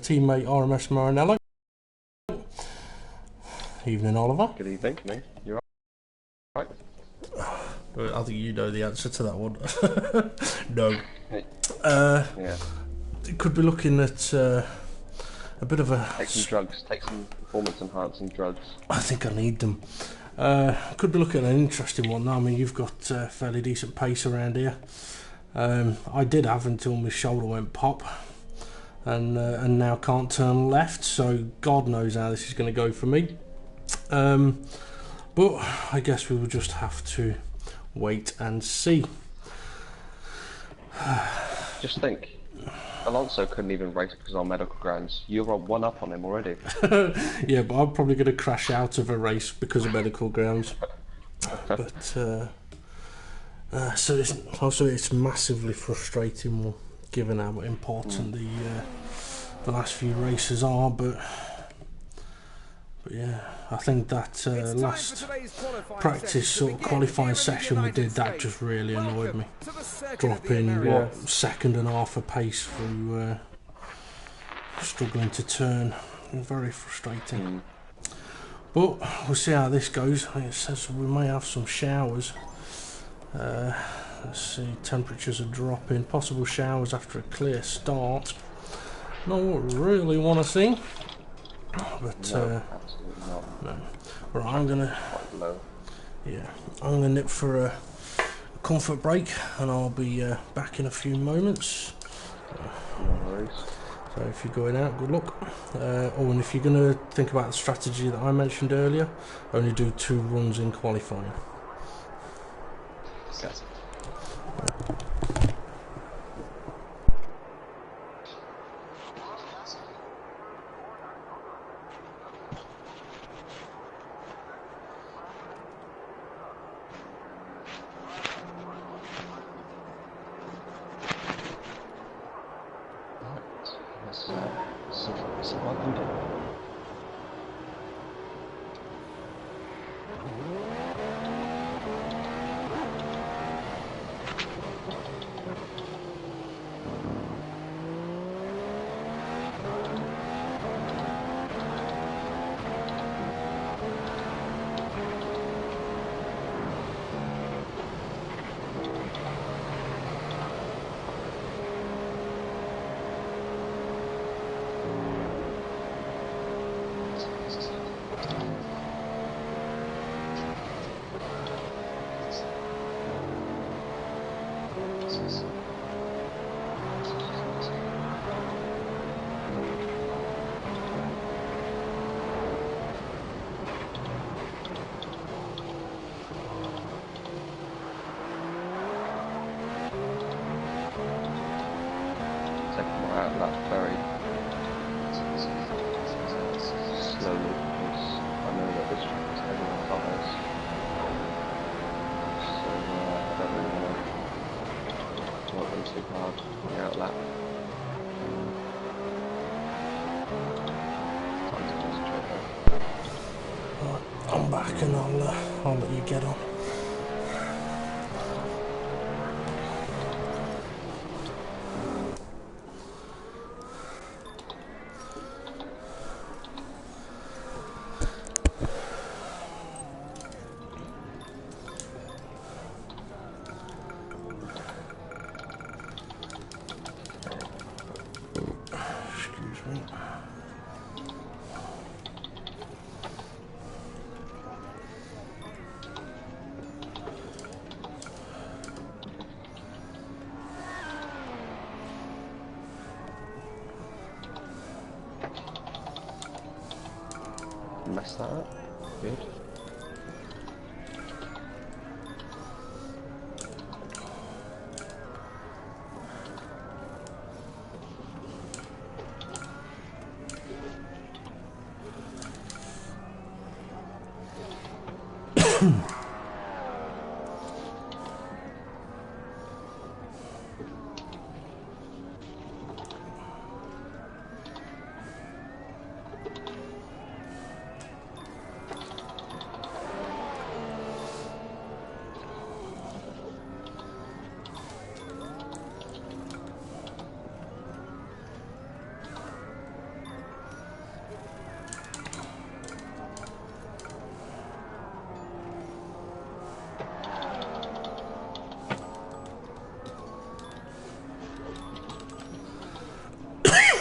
teammate RMS Marinello. Evening, Oliver. Good evening. You're right. I think you know the answer to that one. No. Yeah. Could be looking at a bit of a... Take some drugs. Take some performance-enhancing drugs. I think I need them. Could be looking at an interesting one. I mean, you've got fairly decent pace around here. I did have until my shoulder went pop, and now can't turn left. So God knows how this is going to go for me. But I guess we will just have to wait and see. Just think, Alonso couldn't even race because on medical grounds. You're one up on him already. Yeah, but I'm probably going to crash out of a race because of medical grounds. But so it's massively frustrating, given how important the last few races are. But yeah, I think that last practice sort of qualifying session we did, that just really annoyed me. Dropping second and half a pace through struggling to turn. Very frustrating. But we'll see how this goes. It says we may have some showers. Let's see, temperatures are dropping. Possible showers after a clear start. Not what we really want to see. But No, absolutely not. no. Right, I'm gonna nip for a comfort break, and I'll be back in a few moments. No worries. So if you're going out, good luck. And if you're gonna think about the strategy that I mentioned earlier, only do 2 runs in qualifying. Yes. See what I can do. Out that very slowly because I know that this track is heavy on tyres, so I don't really want to work them too hard on the out lap. Time to concentrate though. Right, I'm back, and I'll let you get on. Mess that up. Good.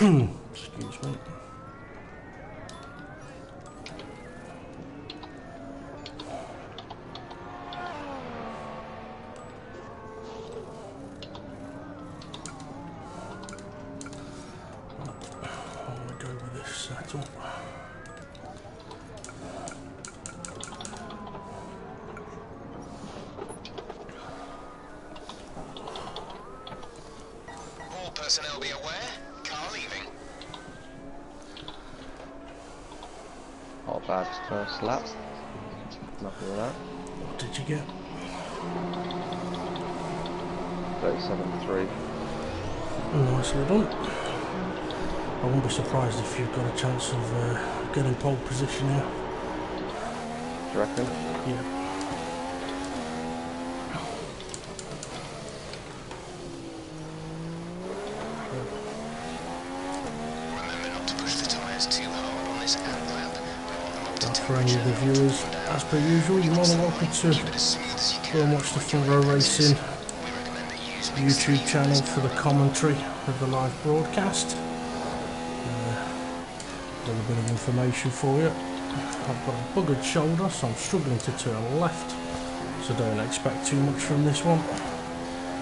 Excuse me. I'm going to go with this setup. Personnel be aware, car leaving. Not a bad first lap. Nothing with that. What did you get? 37.3. Nicely done. I won't be surprised if you've got a chance of getting pole position here. Do you reckon? Yeah. For any of the viewers, as per usual, you're more than welcome to go and watch the Front Row Racing YouTube channel for the commentary of the live broadcast. A little bit of information for you. I've got a buggered shoulder, so I'm struggling to turn left, so don't expect too much from this one,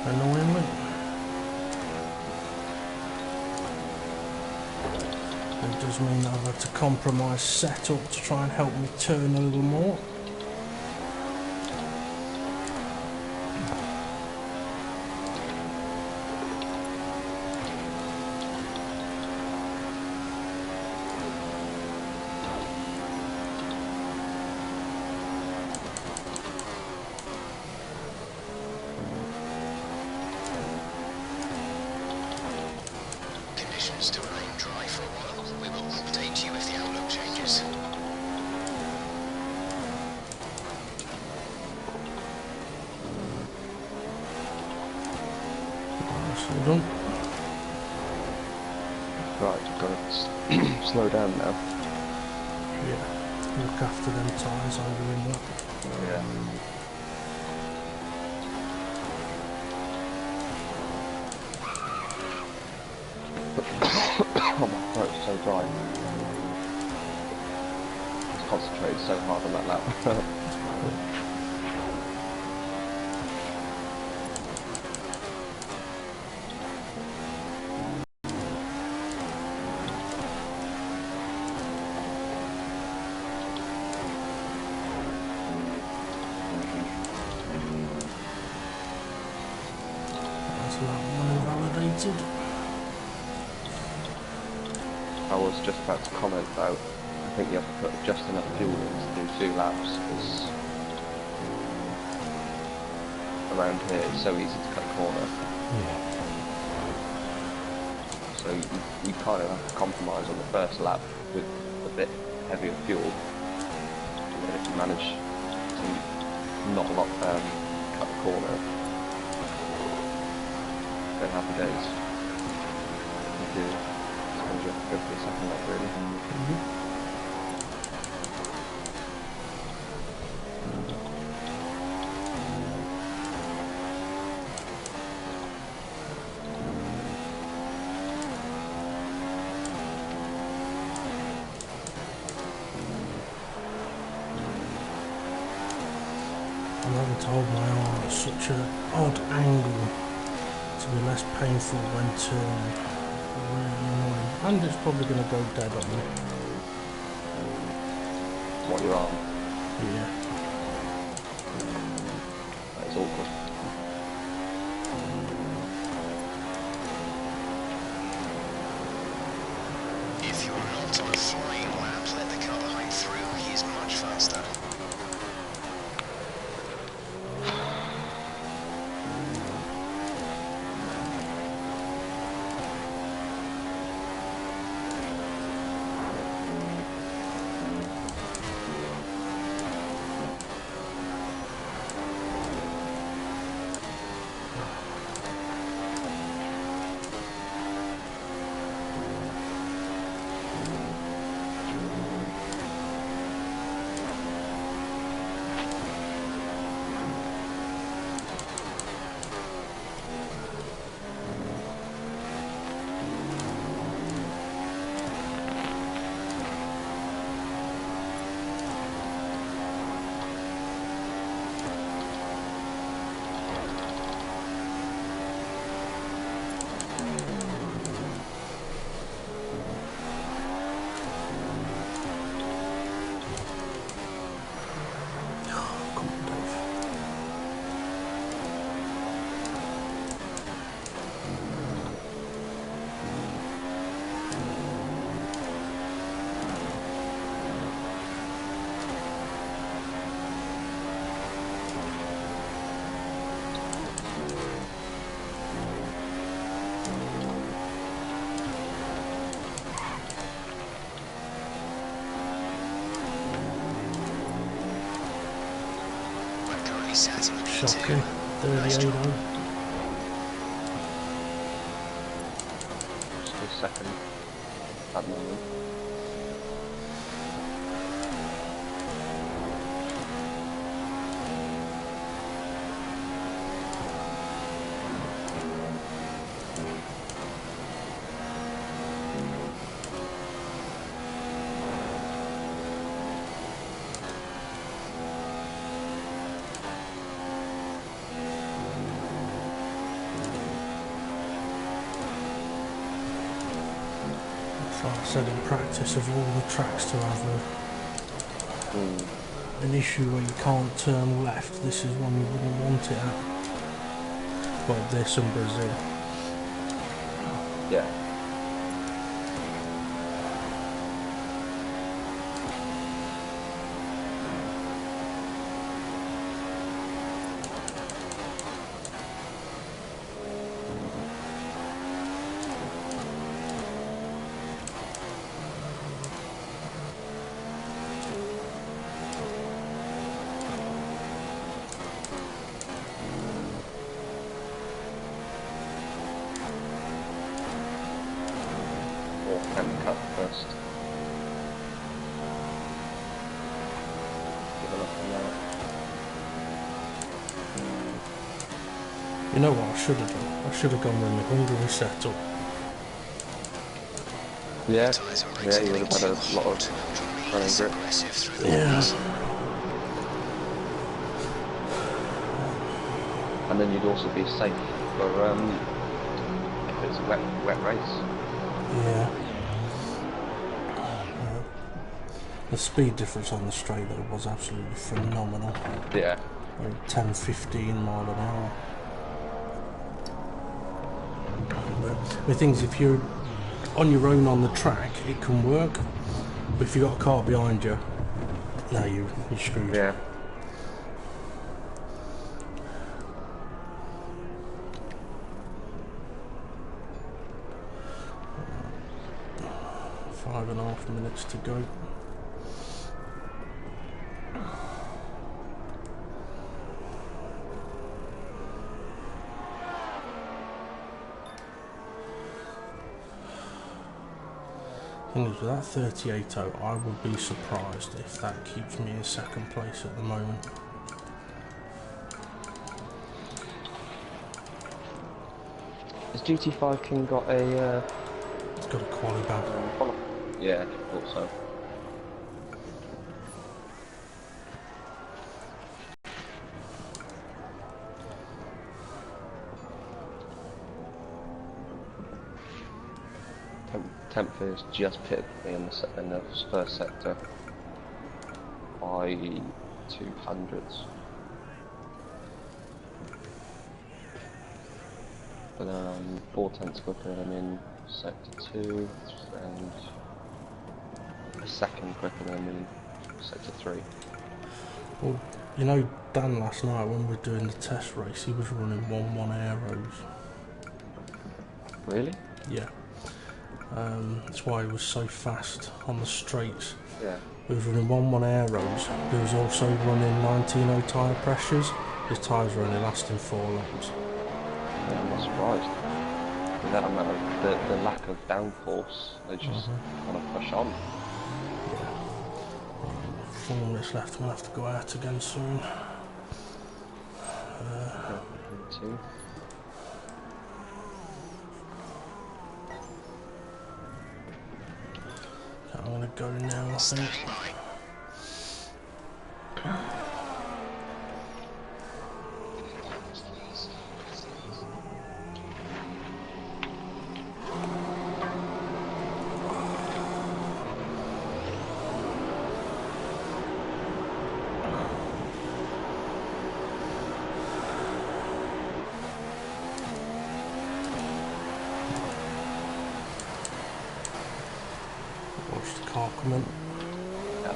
annoyingly. It does mean that I've had to compromise setup to try and help me turn a little more. Conditions to remain dry for a while. We will update you if the outlook changes. Nicely done. Right, you've got to slow down now. Yeah, look after them tyres, I'm doing that. Yeah. Oh, my throat's so dry. It's concentrated so hard on that lap. That's lap one invalidated. I was just about to comment though, I think you have to put just enough fuel in to do 2 laps, because around here it's so easy to cut a corner. Yeah. So you kind of have to compromise on the first lap with a bit heavier fuel, and then if you manage to not cut the corner, then happy days. You do. You have to go for the second lap really. I'm having told my arm at such an odd angle to be less painful when turning. Really annoying. And it's probably going to go dead on me. What, your arm? Yeah. That is awkward. If you're not on a flying lap, let the car behind through. He is much faster. he sat in P2. Shocking. Nice 38 job. on. Still second at the moment. Like I said in practice, of all the tracks to have an issue where you can't turn left, this is one you wouldn't want it at. Well, this and Brazil. Yeah. And cut first. Give a look at that. You know what I should have done? I should have gone with my Hungary setup. Yeah, Tyres are yeah, you would rated have had a lot of running grip. aggressive through the Yeah. woods. And then you'd also be safe for if it's a wet race. Yeah. The speed difference on the straight though was absolutely phenomenal. Yeah. Like 10-15 mile an hour. But the thing is, if you're on your own on the track, it can work. But if you've got a car behind you, no, you're screwed. Yeah. Five and a half minutes to go. Thing is, with that 38.0, I would be surprised if that keeps me in second place at the moment. Has GT5 King got a It's got a quali bag. yeah, I thought so. Temp is just pitted me in the first sector by 200s. But 4/10 quicker than in sector 2 and a second quicker than in sector 3. Well, you know, Dan last night when we were doing the test race, he was running 1-1 aeros. Really? Yeah. That's why he was so fast on the straights. Yeah. He was running 1-1 aeros. He was also running 19.0 tyre pressures. His tyres were only lasting 4 laps. Yeah, I'm not surprised. With that amount of the lack of downforce, they just kind of push on. 4 minutes left, I'm going to have to go out again soon. Two. I'm going to go now, I think. Standing by. Watch the car come in. Yeah.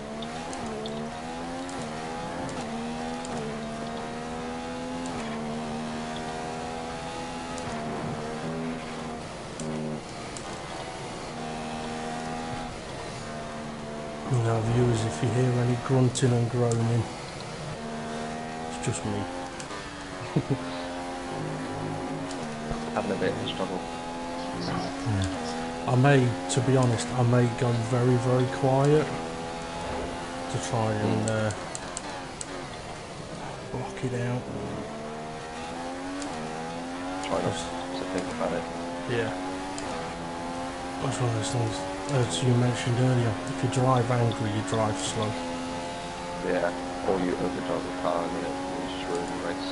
You know, viewers, if you hear any grunting and groaning, it's just me. Having a bit of a struggle. I may, to be honest, I may go very, very quiet to try and block it out. Try not to think about it. Yeah. That's one of those things, as you mentioned earlier, if you drive angry, you drive slow. Yeah, or you overdrive the car and then you just ruin the race.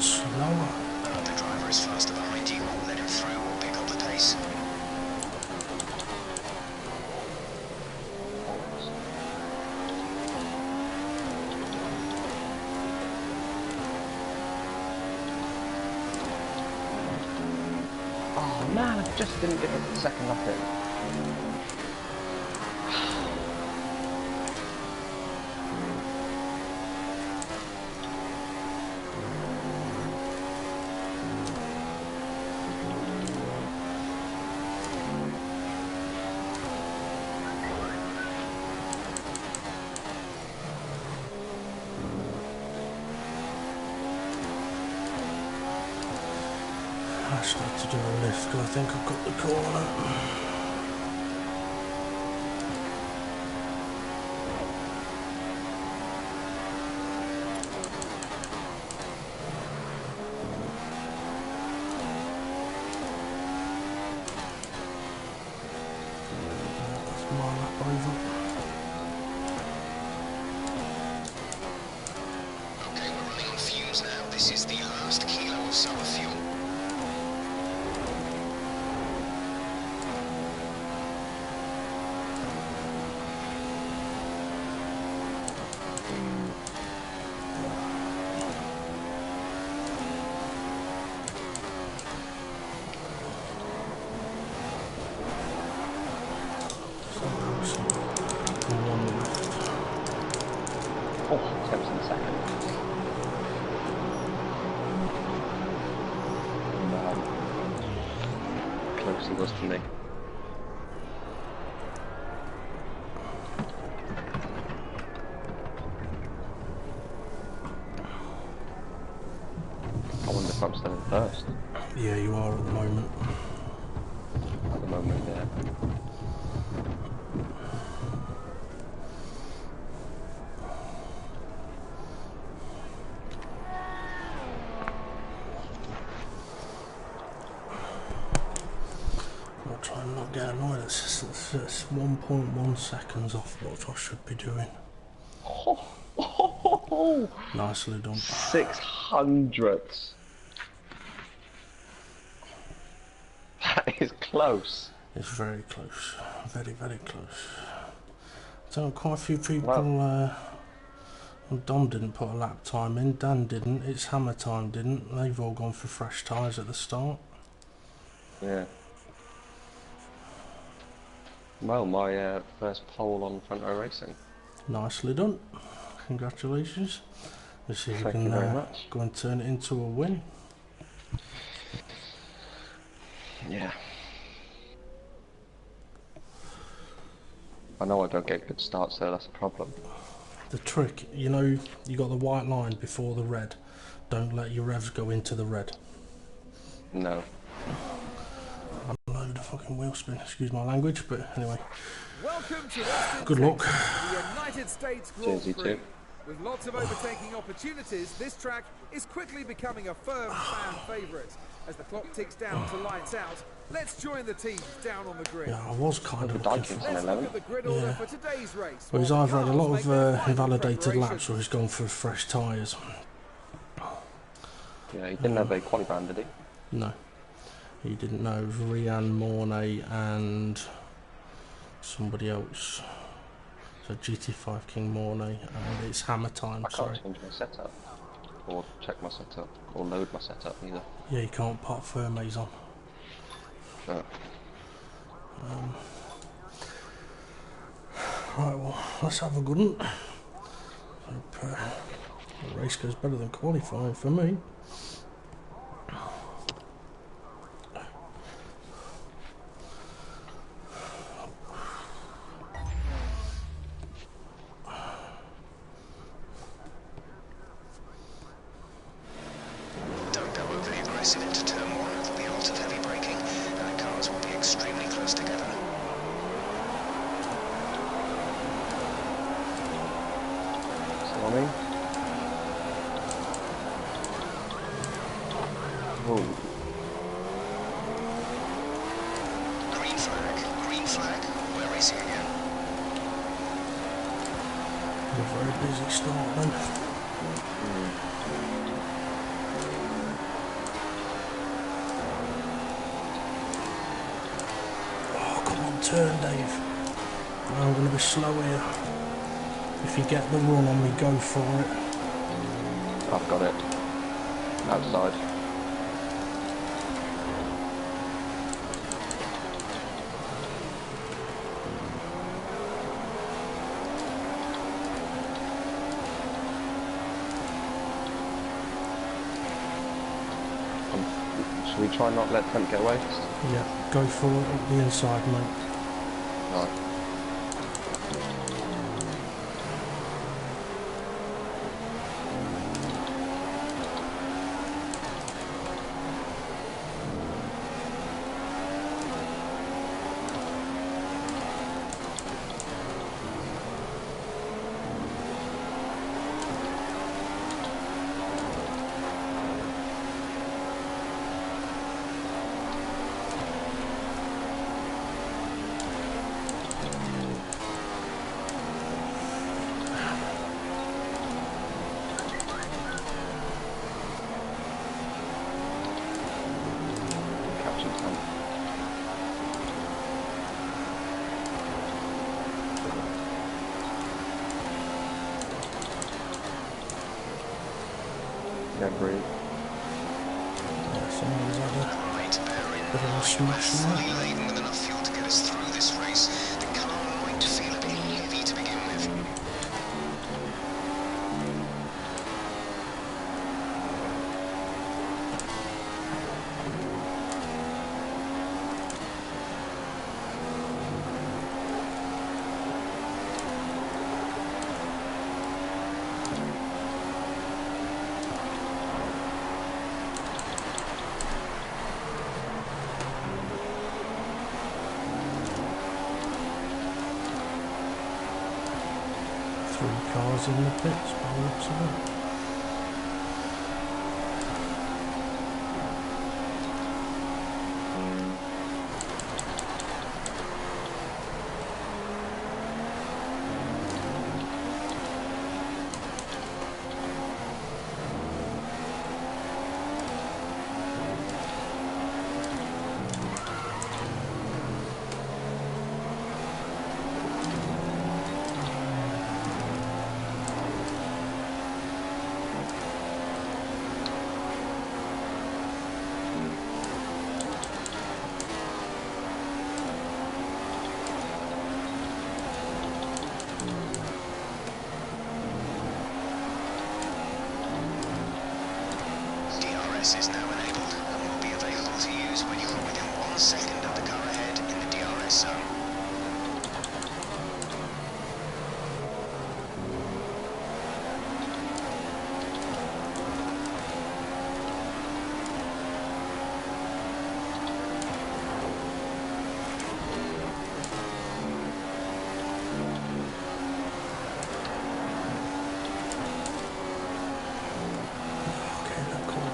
Slower. The driver is faster behind you. Let him through or pick up the pace. Oh man, I just didn't get the second lap in. I start to do a lift because I think I've got the corner. That's my lap over. Okay, we're running on fumes now. This is the last kilo of summer fuel. Oh, 10 in a second. Close he was to me. I wonder if I'm still in first. Yeah, you are at the moment. At the moment, yeah. try and not get annoyed. It's 1.1 seconds off what I should be doing. Nicely done. 600ths. That is close. It's very close. Very, very close. So quite a few people... Dom didn't put a lap time in, Dan didn't, It's Hammer Time didn't. They've all gone for fresh tyres at the start. Yeah. Well, my first pole on Front Row Racing. Nicely done. Congratulations. Let's see if we Thank you very can much. go and turn it into a win. Yeah. I know I don't get good starts there, that's a problem. The trick, you know, you got the white line before the red. Don't let your revs go into the red. No. Load of fucking wheel spin, excuse my language, but anyway. Welcome to Austin, Good luck. Texas, the United States Grand Cheers, you Prix. too. With lots of overtaking opportunities, this track is quickly becoming a firm fan favourite. As the clock ticks down to lights out, let's join the teams down on the grid. Yeah, I was kind of looking for... Let's look at the grid order for today's race. Well, he's while either the had a cars lot make of their final invalidated laps preparations. or he's gone for fresh tyres. Yeah, he didn't have a qualifying, did he? No. He didn't know. It was Rianne, Mornay and somebody else. So GT5 King Mornay and it's Hammer Time, I sorry. can't change my setup, or check my setup, or load my setup either. Yeah, you can't put Fermays on. No. Right, well, let's have a good one. Hope the race goes better than qualifying for me. Don't go overly aggressive into turn one. There'll be a lot of heavy braking, and the cars will be extremely close together. See what I mean? Ooh. Green flag. Green flag. We're racing again. A very busy start then. Oh, come on, turn, Dave. I'm going to be slow here. If you get the run on me, go for it. I've got it. Outside. Should we try and not let Trent get away? Yeah, go for it up the inside, mate. Right. Captured Trent. Yeah, breathe. Yeah, somebody's had a Right, bear in bit of a smash fully there. laden with enough fuel to get us through this race. The car might feel a bit heavy to begin with. Three cars in the pits by the looks of it. DRS is now enabled and will be available to use when you are within 1 second of the car ahead in the DRS zone.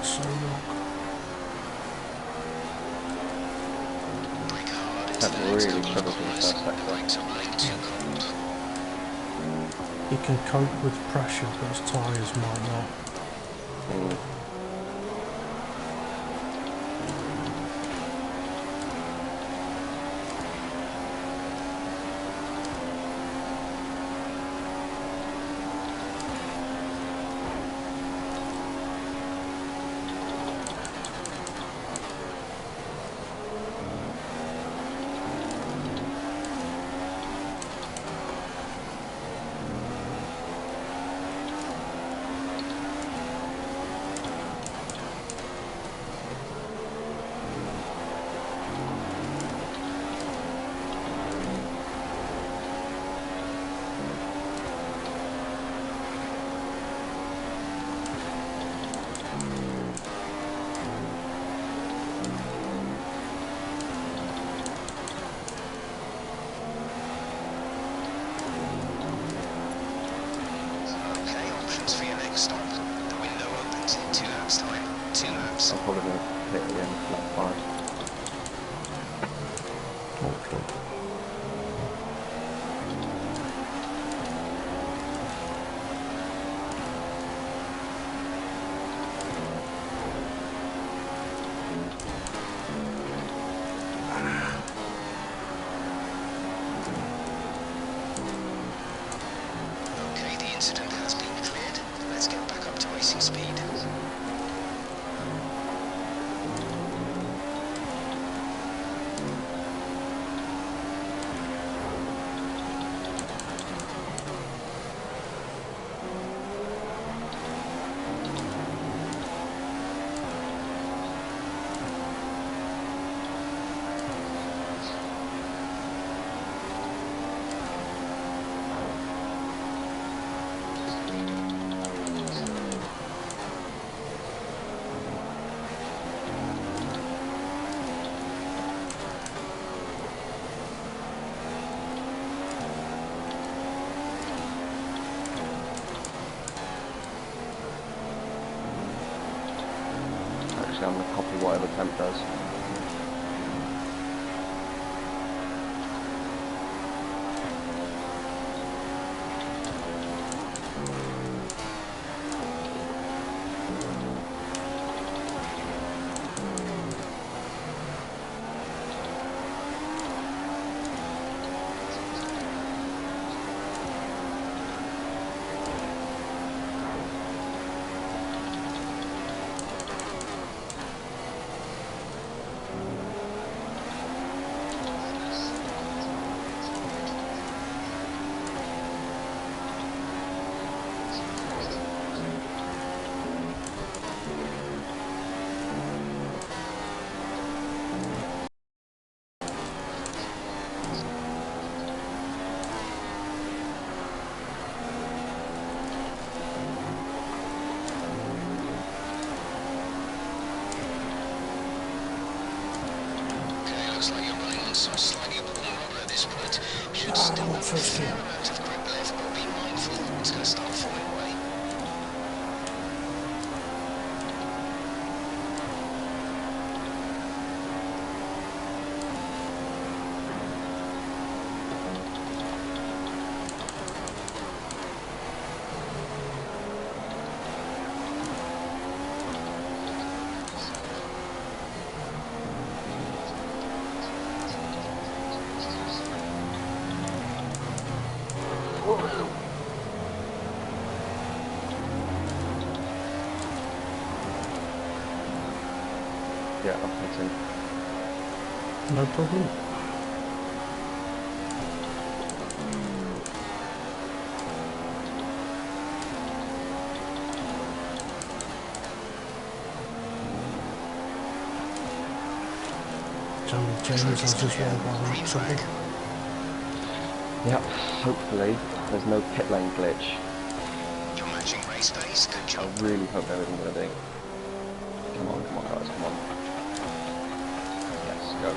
So long. That really struggled in the first sector. He can cope with pressure, but his tyres might not. Stop. The window opens in 2 laps time. 2 laps. I'm probably going to hit at the end of lap 5. Okay, the incident has been cleared. Let's get back up to racing speed. I'm going to copy whatever Temp does. Looks like you're running on some slightly worn rubber at this point. Should still have a fair amount of grip left, but be mindful, it's going to start falling away. Yeah, I'm hitting. No problem. Jamie James has as well by the looks of it. Yep, hopefully there's no pit lane glitch. You're matching race pace. Good job. I really hope there isn't going to be. Come on guys, come on. Yes, go.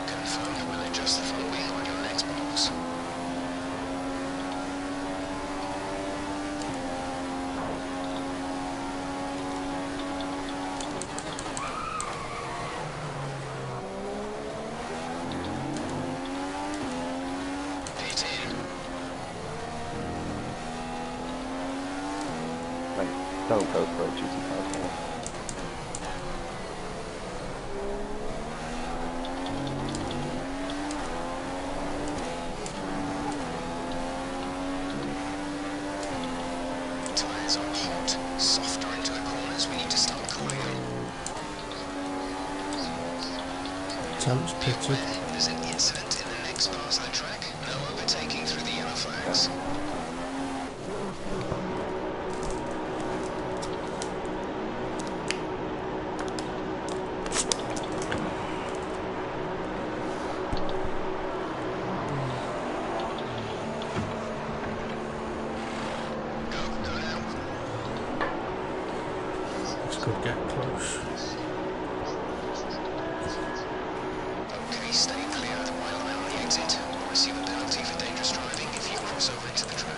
Confirm. We'll adjust the front wheel on your next box. Pit in. Like, don't go for a GT5. Tyres are hot. Softer into the corners. We need to start cooling them. Temps pitted. There's an incident in the next part of the track. No overtaking through the yellow flags. Go now. This could get close. Okay, stay clear while I'm on the exit. We'll receive a penalty for dangerous driving if you cross over into the track.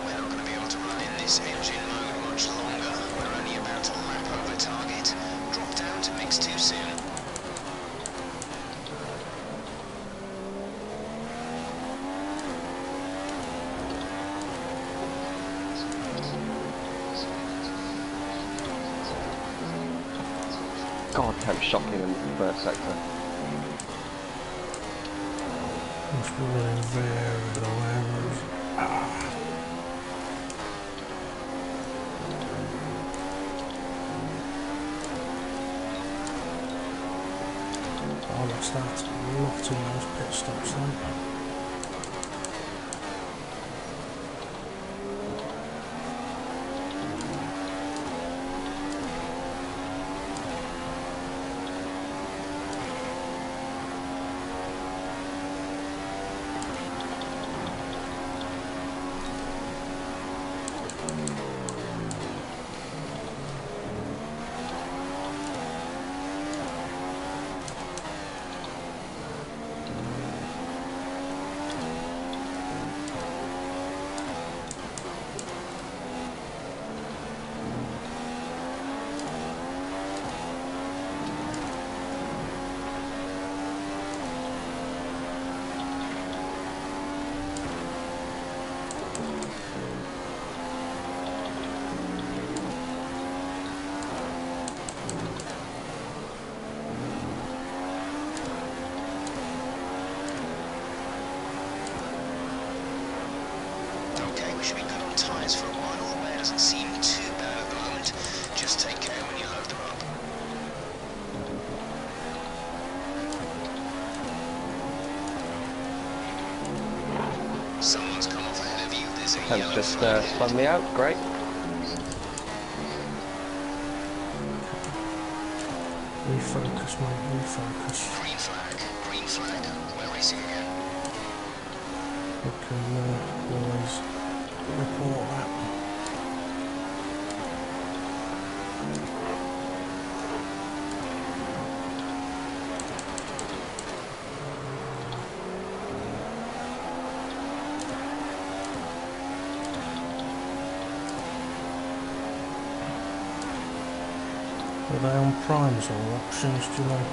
We're not going to be able to run in this engine mode much longer. We're only about a lap over target. Drop down to mix too soon. God, kept shocking in the first sector. Must be running very low areas. Oh, that's that. Locked in those pit stops then. We should be good on tyres for a while. The wear doesn't seem too bad at the moment. Just take care when you load them up. Someone's come off ahead of you. There's a yellow Just flag. spun me out, great. Refocus, mate, refocus. Green flag. Green flag. We're racing again. We can always report that. Are they on primes or options, do you know?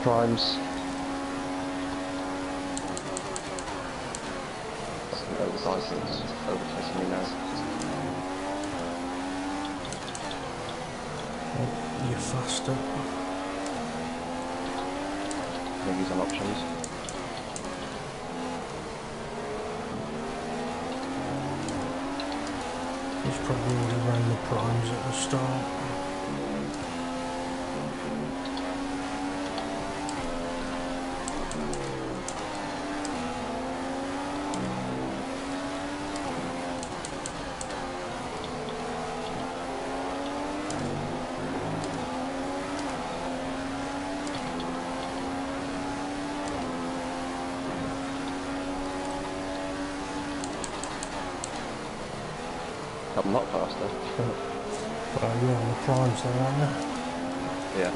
Primes. The guy's overtaking me now. Oh, you're faster. I think he's on options. He's probably already ran the primes at the start. I'm not faster. Well, you're on the primes though, aren't you? Yeah.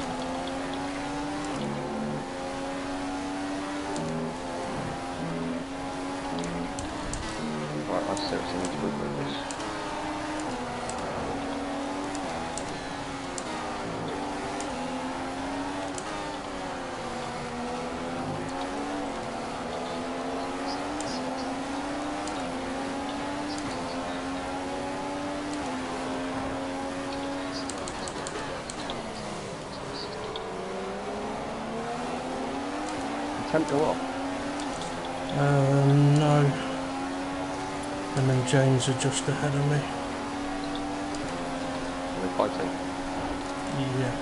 Right, I seriously need to regret this. Temp go off. No. And then James are just ahead of me. We're fighting. Yeah.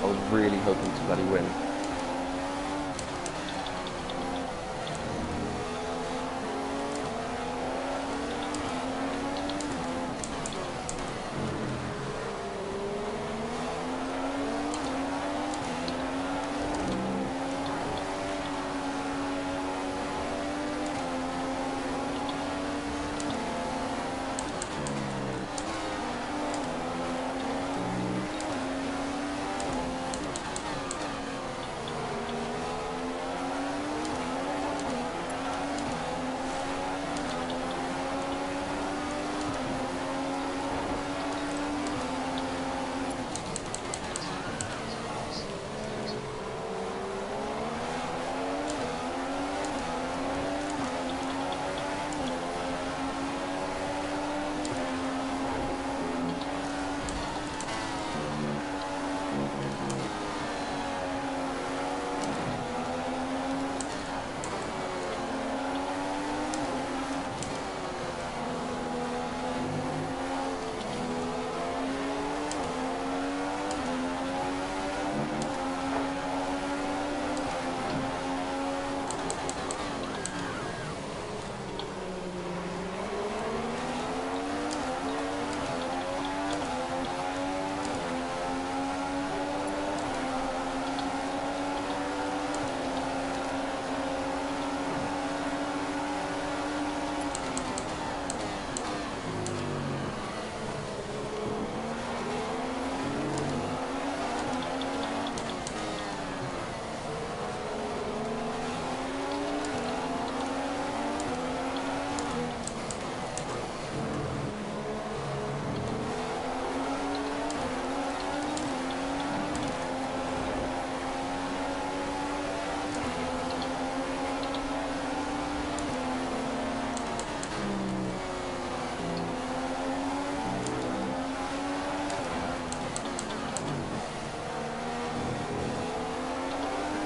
I was really hoping to bloody win.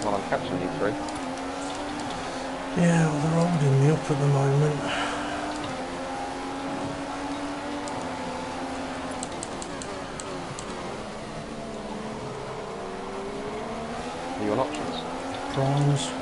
while I'm catching you three. Yeah, well, they're holding me up at the moment. Are you on options? Primes.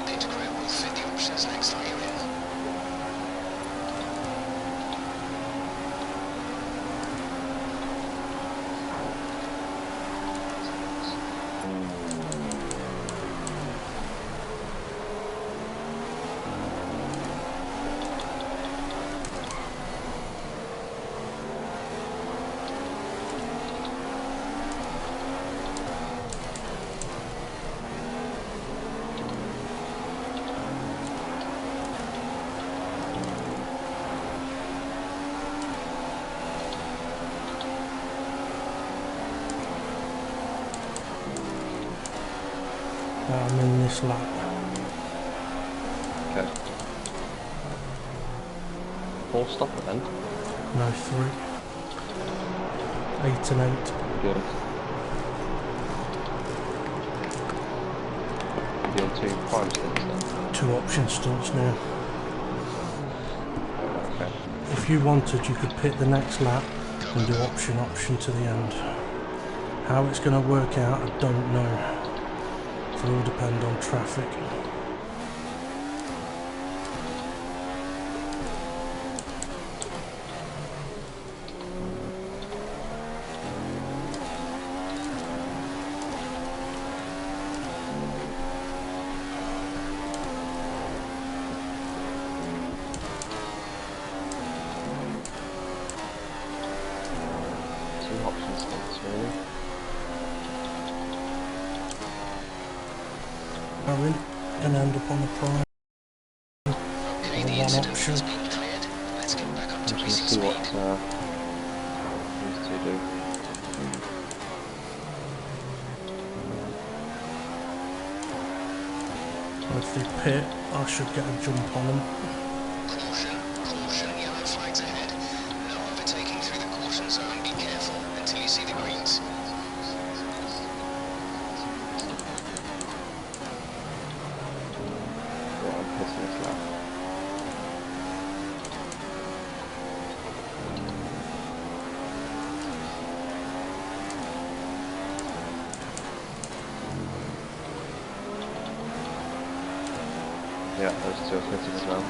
Pit crew will fit the options next time you're in. I'm in this lap. Okay. Full stop at then. No, 3. 8 and 8. Good. You're doing 2 prime stints then. 2 option stunts now. Okay. If you wanted, you could pit the next lap and do option to the end. How it's going to work out, I don't know. It'll all depend on traffic. And end up on the prime. Okay, the incident has been cleared. Let's get back up to racing See speed. what these two do. If they pit, I should get a jump on them. Caution, caution, yellow flags ahead. No overtaking through the caution zone. Be careful until you see the greens. Yeah, I'm pissing this lap. Yeah, those two are pitting as well.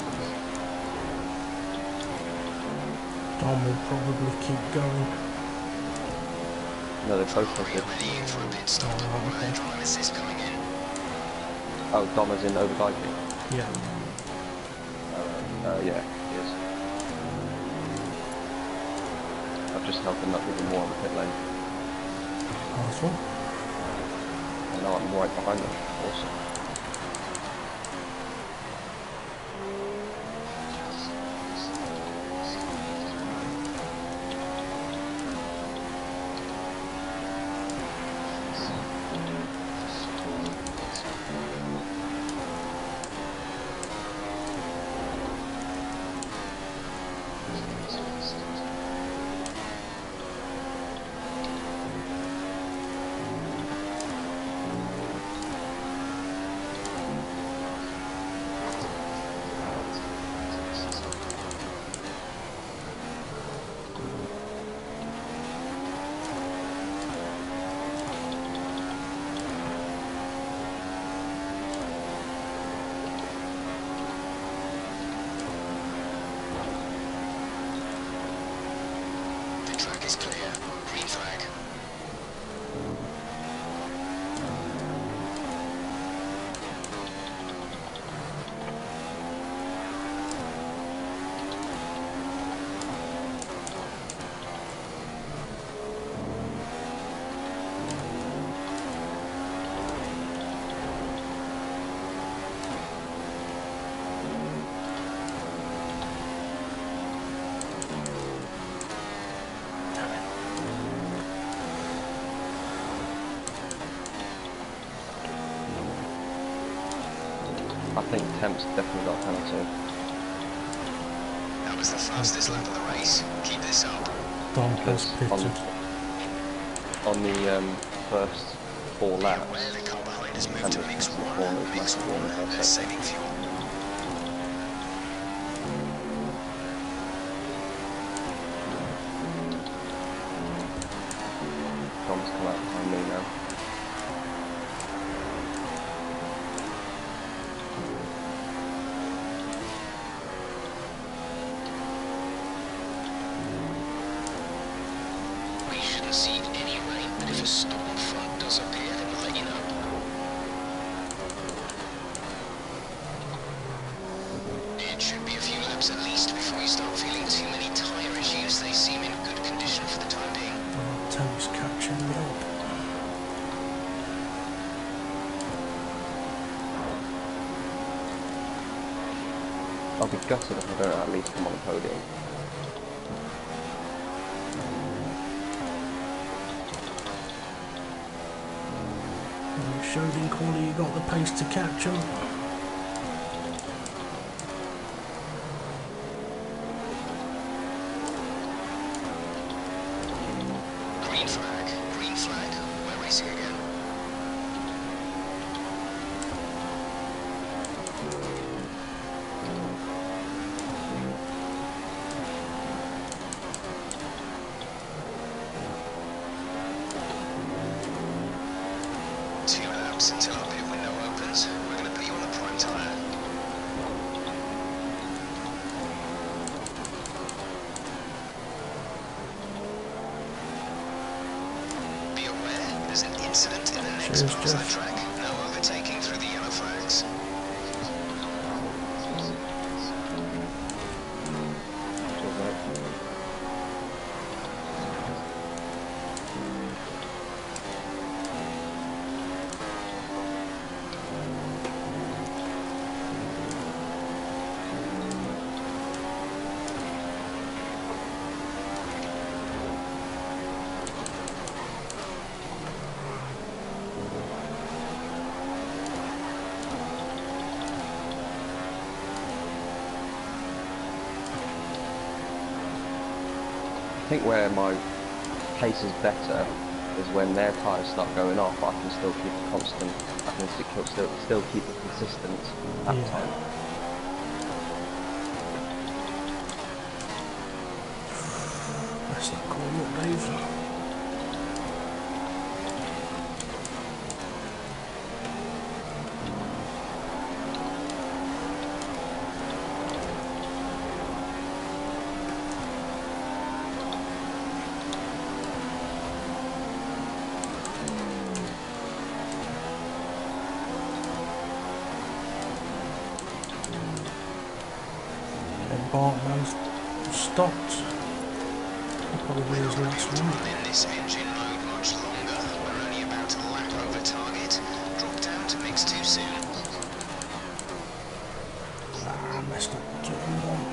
Dom will probably keep going. No, they're both pitted. Ready in for a pit stop. Okay. Drive assist coming in. Oh, Dom is in overbiking. Yeah. Yeah, he is. I've just helped him up even more on the pit lane. Nice one. And now I'm right behind them. Awesome. I think Temp's definitely got a penalty. That was the fastest lap of the race. Keep this up. Dom has pitted. On the first 4 laps, Where the car behind has moved to Temp's mix passing one. corners, Mix massive one. corners, They're saving fuel. Tom's come out behind me now. We shouldn't see any rain, but if a storm front does appear, then we'll let you know. It should be a few laps at least before you start feeling too many tyre issues. They seem in good condition for the time being. Tom's catching me up. I'll be gutted if I don't at least come on the podium. You showed in quality you got the pace to catch him. Green flag. Green flag. We're racing again. Two laps until our pit window opens. We're going to put you on the prime tyre. Be aware, there's an incident in the next Cheers, part of the Jeff. track. No overtaking through the yellow flags. Cheers, mate. I think where my pace is better is when their tyres start going off. I can still keep a constant. I can still keep a consistent lap Yeah. time. That's not going up, Dave. And Bartman's stopped. Probably his last one. In this engine mode much longer. We're only about a lap over target. Drop down to mix too soon. Ah, messed up the turn one.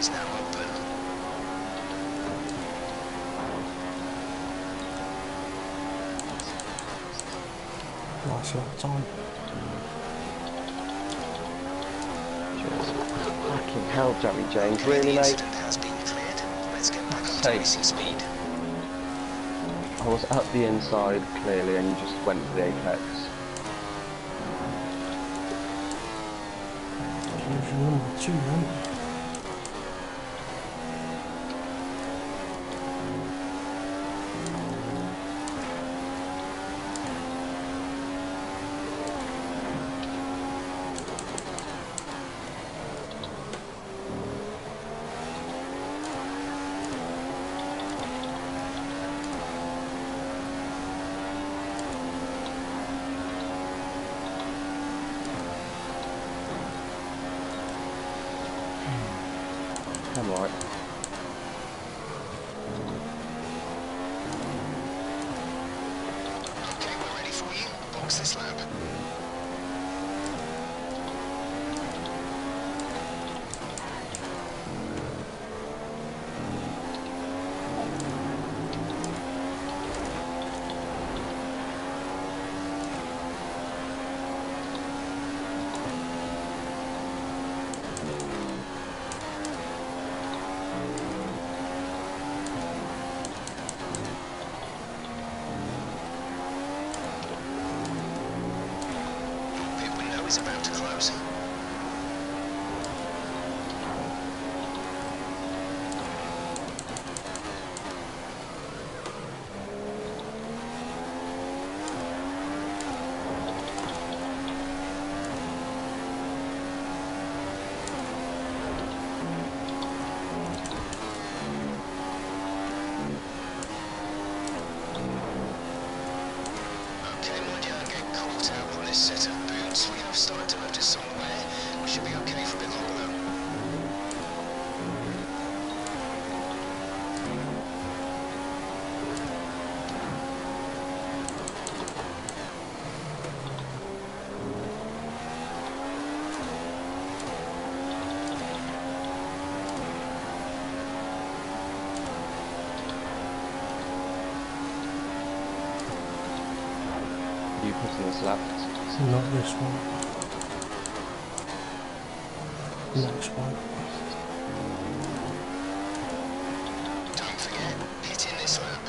is now open. Nice lap time. Fucking hell, Jerry James, really, The mate? incident has been cleared. Let's get back up to Safe. racing speed. I was at the inside, clearly, and you just went for the apex. Here's your number 2, mate. I'm right. Okay, we're ready for you. Box this lap. Pit window is about to close. Okay, mind you don't get caught out on this set of boots. We have started to notice some wear. We should be okay for a bit longer though. You putting this lap? Not this one. Next one. Don't forget, hit in this lap.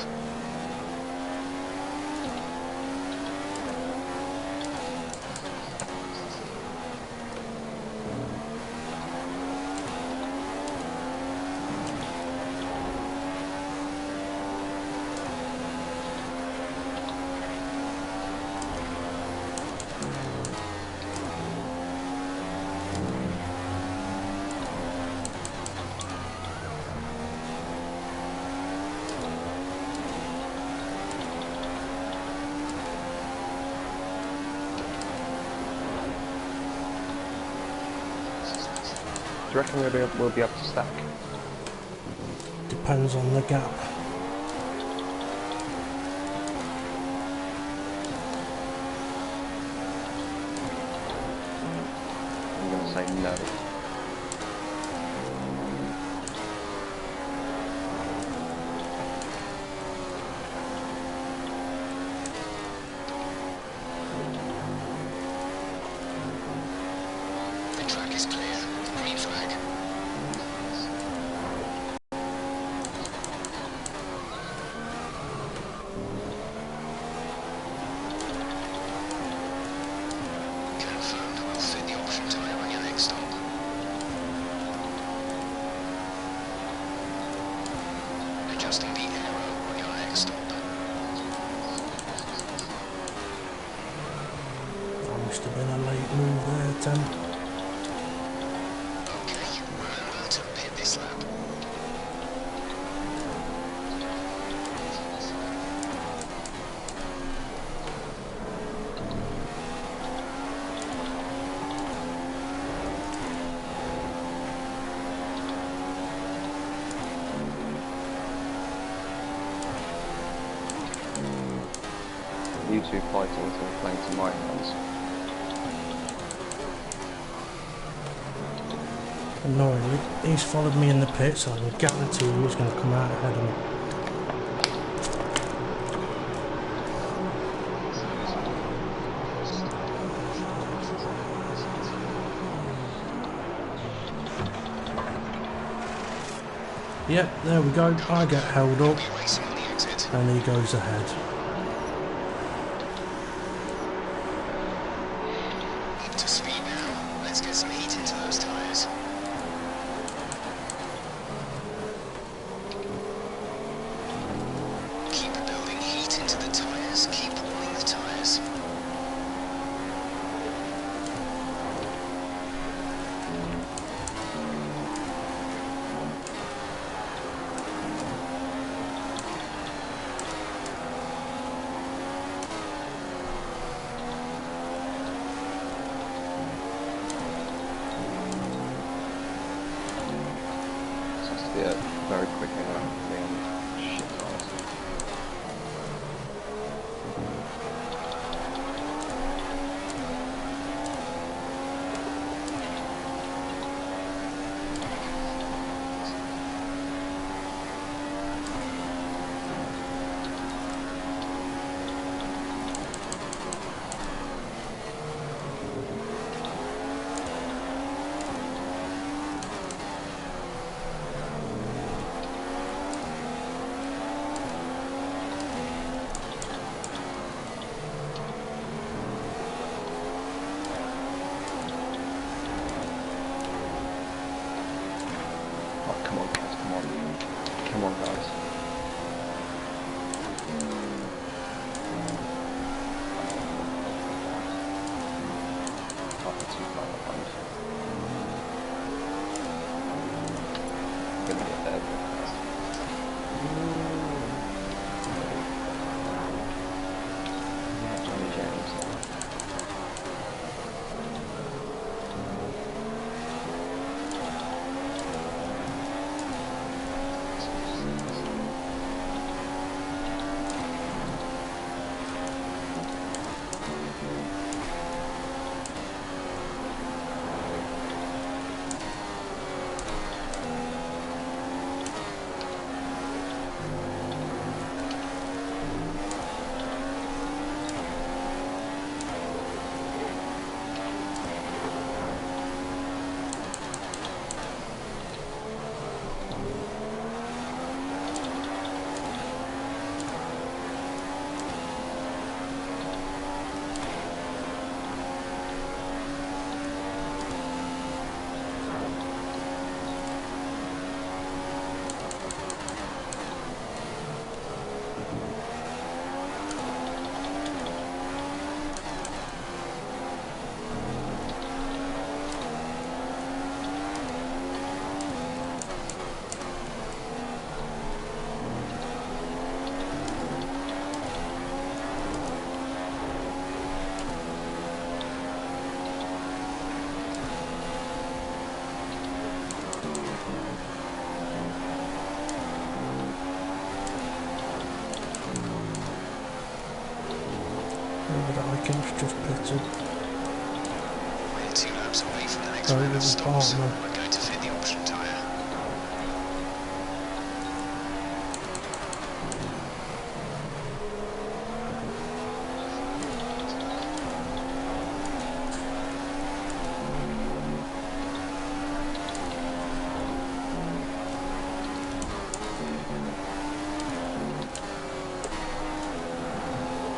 Do you reckon we'll be able to stack? Depends on the gap. I'm going to say no. The track is clear. Green flag. Confirmed. We'll fit the option tyre on your next stop. Adjusting the aero on your next stop. That must have been a late move there, Tim. Okay, remember to pit this lap. You two fighting until playing to my hands. Annoyingly, he's followed me in the pit, so I can guarantee you he's going to come out ahead of me. Yep, there we go. I get held up, and he goes ahead. Up to speed now. Let's get some heat into those tyres. Keep building heat into the tyres. Keep warming the tyres. Yeah, very quick anyway. Shit cars. Oh, come on guys, come on. Come on guys. Not too far behind. Gonna get there real fast. Yeah, Johnny James. Atkins just pitted. We're 2 laps away from the next Over round of the stops. partner. We're going to fit the option tyre.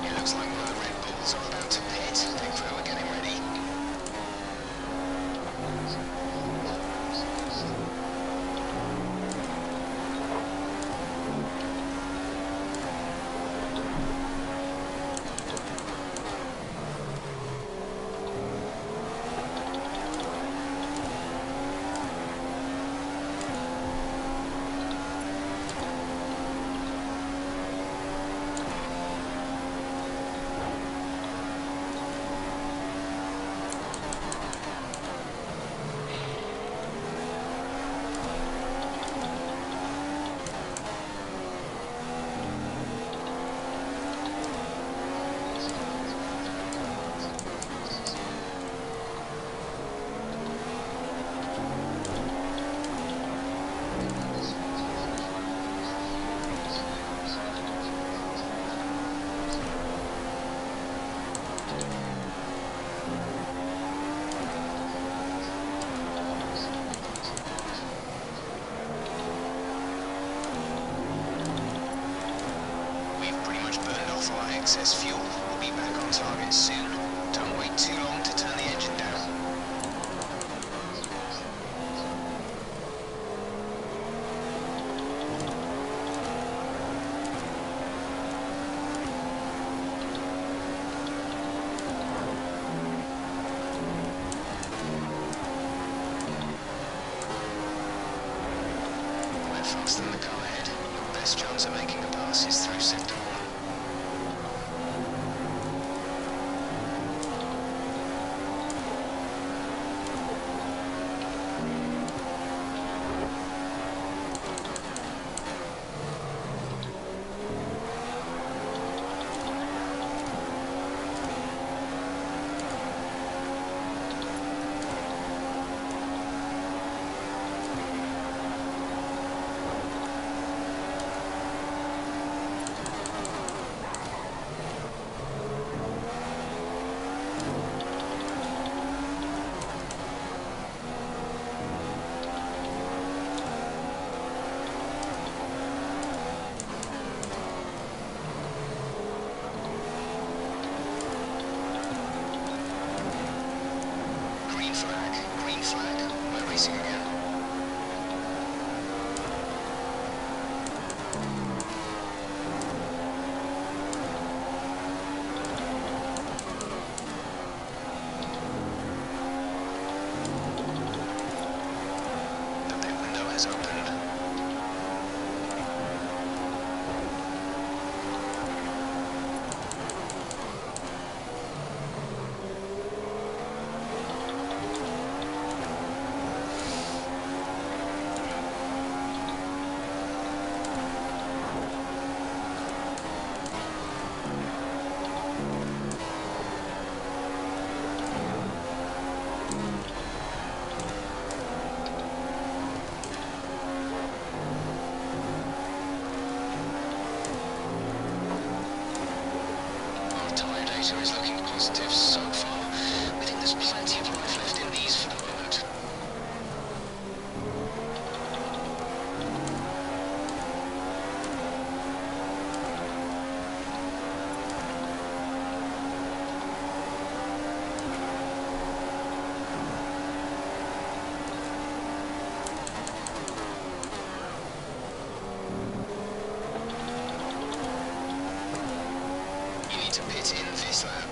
It looks like one of the Red Bulls are about to pit. The crew are getting ready. fly excess fuel. We'll be back on target soon. Don't wait too long to turn the engine down. We're faster than the car ahead. Your best chance of making a pass is through sector 1. Green flag. We're racing again. The pit window has opened. Our tyre data is looking positive so far. We think there's plenty of life left in these for the moment. You need to pit in this lap.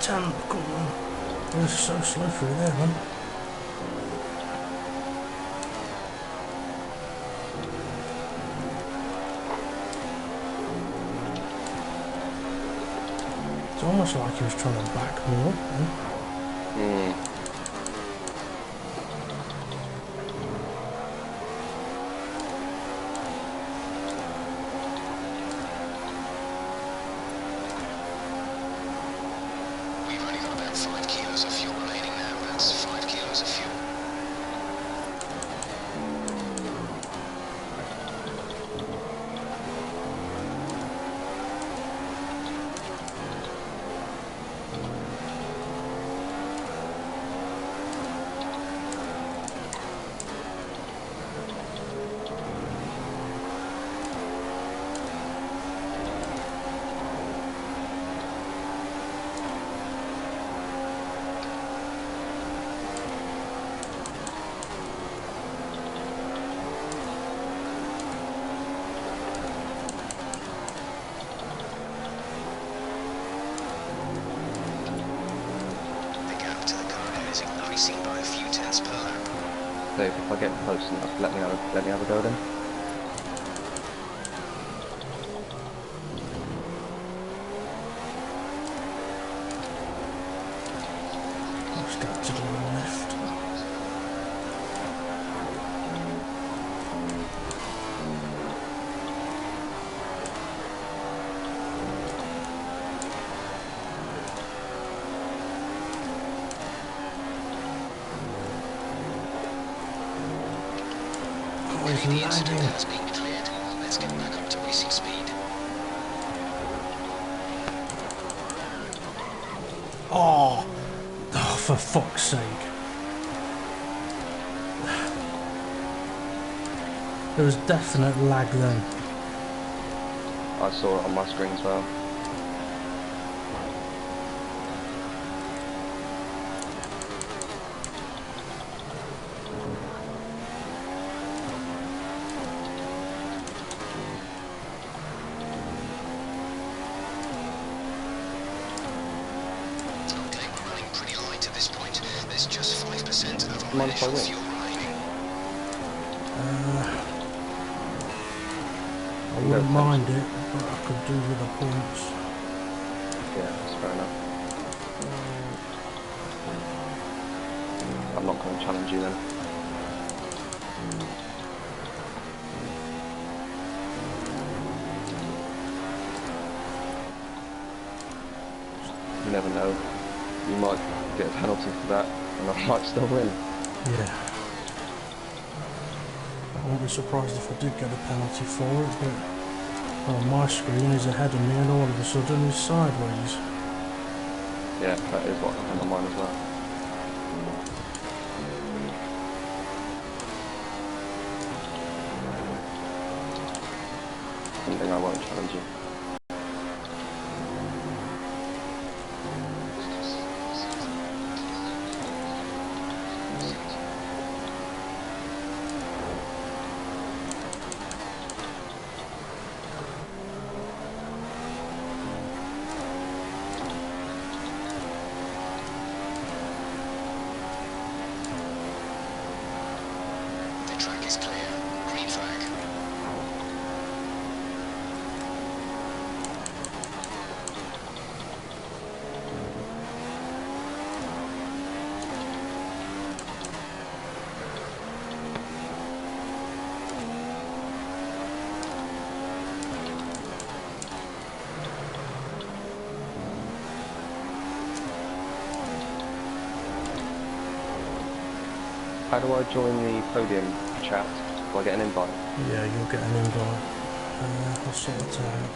Damn, come on. We're so slow through there, man. It's almost like he was trying to back me up, man. We've only got about 5 kilos of fuel remaining now. That's 5 kilos of fuel. increasing by a few tenths per lap. Dave, if I get close enough, let me have a go then. Let's go to the left. The incident has been cleared. Let's get back up to racing speed. Oh, for fuck's sake. There was definite lag then. I saw it on my screen as well. Okay, we're running pretty light at this point. There's just 5% of our Mind if I initial win? fuel remaining. I wouldn't mind it, but I could do with the points. Yeah, that's fair enough. I'm not going to challenge you then. You never know. You might get a penalty for that, and I might still win. Yeah. I wouldn't be surprised if I did get a penalty for it, but on my screen is ahead of me and all of a sudden he's sideways. Yeah, that is what happened on mine as well. Something I won't challenge you. The track is clear. Green flag. How do I join the podium chat? Do I get an invite? Yeah, you'll get an invite. I'll sort it out.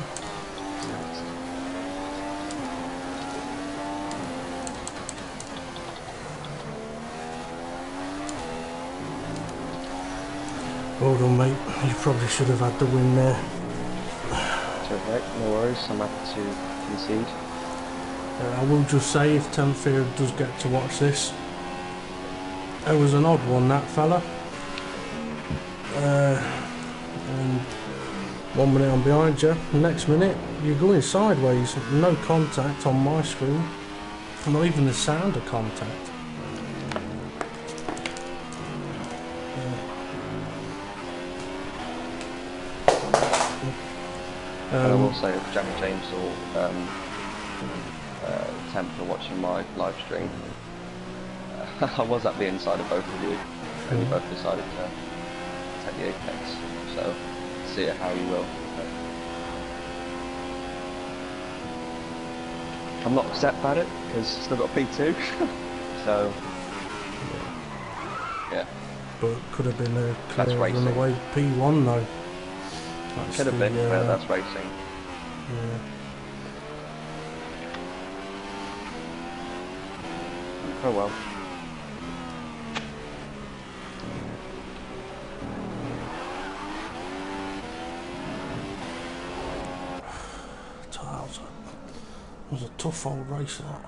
Well done, mate. You probably should have had the win there. It's okay, no worries, I'm happy to concede. I will just say, if Tenfield does get to watch this, it was an odd one, that fella. And 1 minute I'm behind you, next minute you're going sideways. No contact on my screen, not even the sound of contact. And I will say, if Jack James or Temp are watching my live stream, I was at the inside of both of you, and you both decided to take the apex, so see it how you will. I'm not upset about it, because I've still got P2, so yeah. But could have been a That's clear racing. runaway P1 though. That's Could have the, been, but that's racing. Yeah. Oh well. Tiles. It was a tough old race that.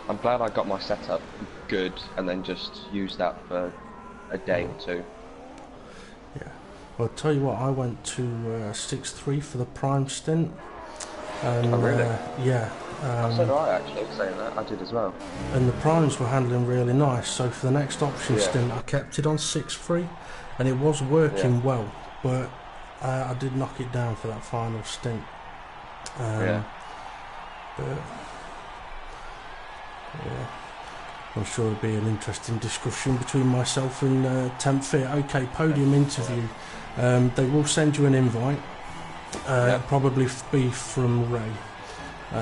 I'm glad I got my setup good and then just used that for a day or two. Yeah. Well, I'll tell you what, I went to 6.3 for the prime stint. And, Oh, really? Yeah. So did I, actually, saying that. I did as well. And the primes were handling really nice, so for the next option stint I kept it on 6.3 and it was working well, but I did knock it down for that final stint. But I'm sure it'll be an interesting discussion between myself and Temp Fit. Okay, podium interview. They will send you an invite. Probably be from Ray. So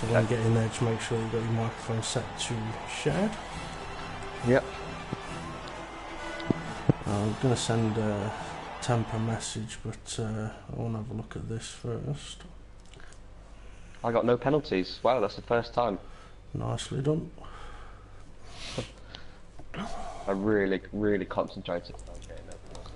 when you get in there, just make sure you've got your microphone set to shared. Yep. I'm going to send Temp a message, but I want to have a look at this first. I got no penalties. Wow, that's the first time. Nicely done. I really, really concentrated on getting no penalties.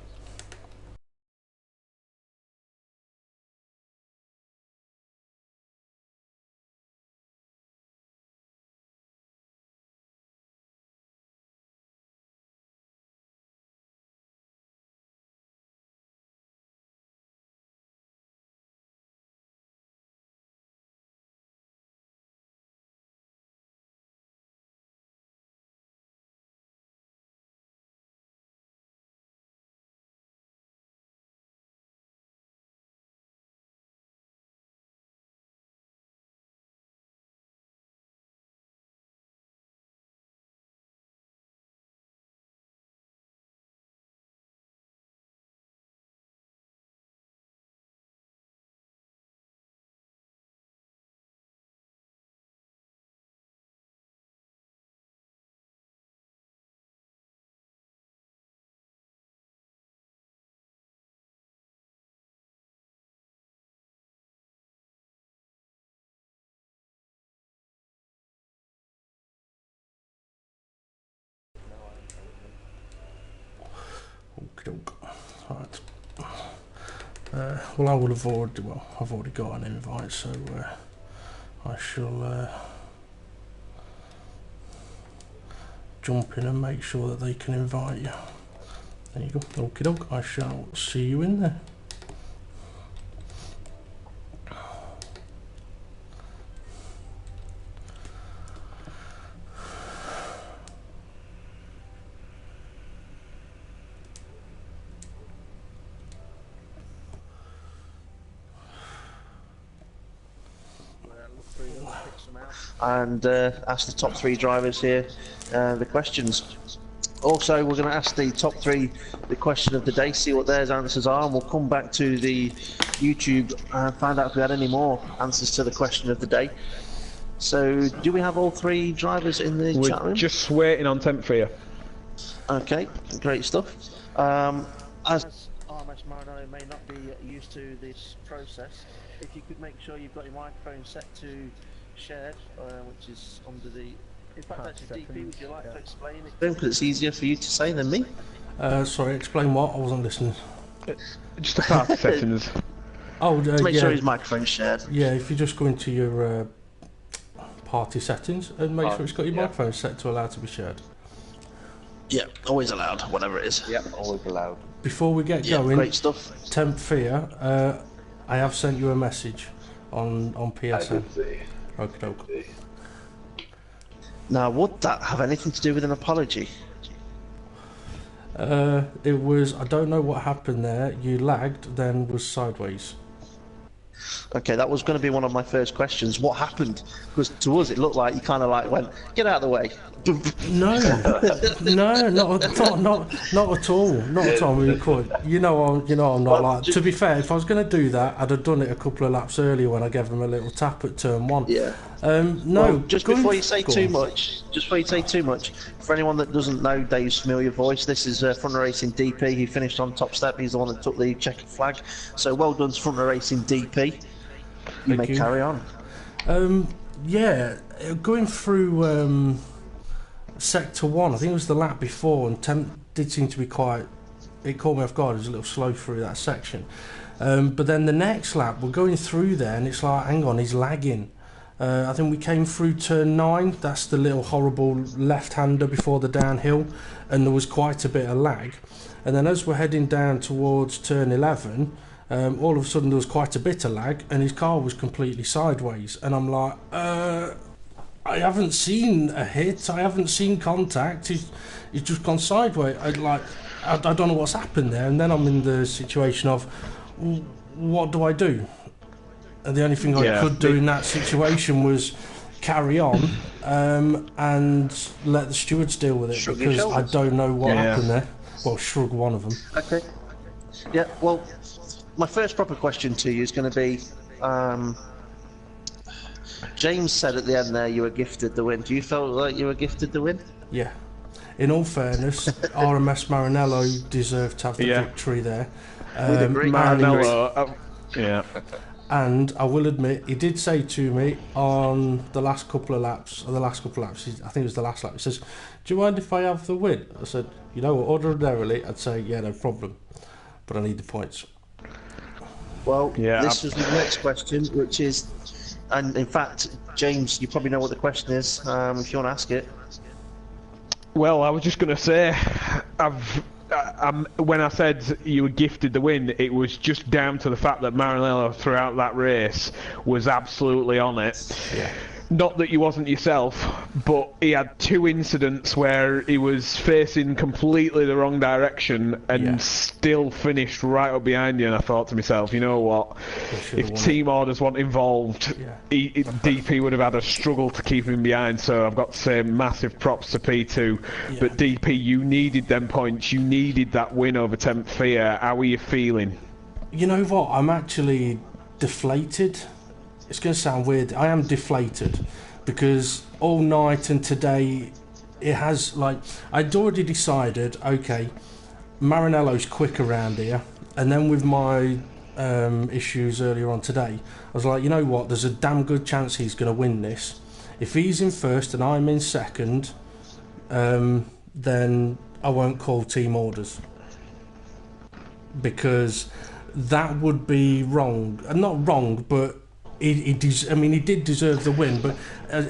Right. Well, I will have already. Well, I've already got an invite, so I shall jump in and make sure that they can invite you. There you go. Okie doke. I shall see you in there. And ask the top 3 drivers here the questions. Also, we're going to ask the top 3 the question of the day, see what their answers are, and we'll come back to the YouTube and find out if we had any more answers to the question of the day. So, do we have all 3 drivers in the chat room? We're just waiting on Temp for you. Okay, great stuff. As RMS Marino may not be used to this process, if you could make sure you've got your microphone set to shared, which is under the... In fact, actually, DP, would you like to explain it? Because it's easier for you to say than me. Sorry, explain what? I wasn't listening. Just the party settings. Oh, to make sure his microphone's shared. Yeah, if you just go into your party settings and make sure it's got your microphone set to allow to be shared. Yeah, always allowed, whatever it is. Yep, always allowed. Before we get going, great stuff. Temp Fear, I have sent you a message on PSN. Okay. Now, would that have anything to do with an apology? It was, I don't know what happened there. You lagged, then was sideways. Okay, that was going to be one of my first questions. What happened? Because to us, it looked like you kind of like went, get out of the way. No, not at all. Not at all. Not at all. I mean, you know, I'm not like. To be fair, if I was going to do that, I'd have done it a couple of laps earlier when I gave them a little tap at turn 1. Yeah. No. Well, just before you say too much, for anyone that doesn't know Dave's familiar voice, this is Front Row Racing DP. He finished on top step. He's the one that took the checkered flag. So well done, Front Row Racing DP. You may carry on. Yeah, going through sector 1, I think it was the lap before, and Temp did seem to be quite. It caught me off guard. It was a little slow through that section, but then the next lap we're going through there, and it's like, hang on, he's lagging. I think we came through turn 9. That's the little horrible left-hander before the downhill, and there was quite a bit of lag. And then as we're heading down towards turn 11. all of a sudden there was quite a bit of lag, and his car was completely sideways. And I'm like, I haven't seen a hit, I haven't seen contact. He's just gone sideways. I don't know what's happened there. And then I'm in the situation of, what do I do? And the only thing I could do in that situation was carry on and let the stewards deal with it, because I don't know what happened there. Well, shrug one of them. Okay. Yeah, well, my first proper question to you is going to be, James said at the end there you were gifted the win. Do you feel like you were gifted the win? Yeah. In all fairness, RMS Maranello deserved to have the victory there. Maranello, yeah. And I will admit, he did say to me on the last couple of laps, I think it was the last lap, he says, do you mind if I have the win? I said, you know what, ordinarily, I'd say, yeah, no problem. But I need the points. Well, this was the next question, which is, and in fact, James, you probably know what the question is, if you want to ask it. Well, I was just going to say, when I said you were gifted the win, it was just down to the fact that Maranello throughout that race was absolutely on it. Yeah. Not that you wasn't yourself, but he had 2 incidents where he was facing completely the wrong direction and still finished right up behind you, and I thought to myself, you know what, if team orders weren't involved, DP would have had a struggle to keep him behind. So I've got to say massive props to P2, but DP, you needed them points, you needed that win over Temp Fear. How are you feeling? You know what, I'm actually deflated. It's going to sound weird. I am deflated because all night and today it has, like, I'd already decided, okay, Maranello's quick around here, and then with my issues earlier on today, I was like, you know what, there's a damn good chance he's going to win this. If he's in first and I'm in second, then I won't call team orders, because that would be wrong. Not wrong, but he did deserve the win, but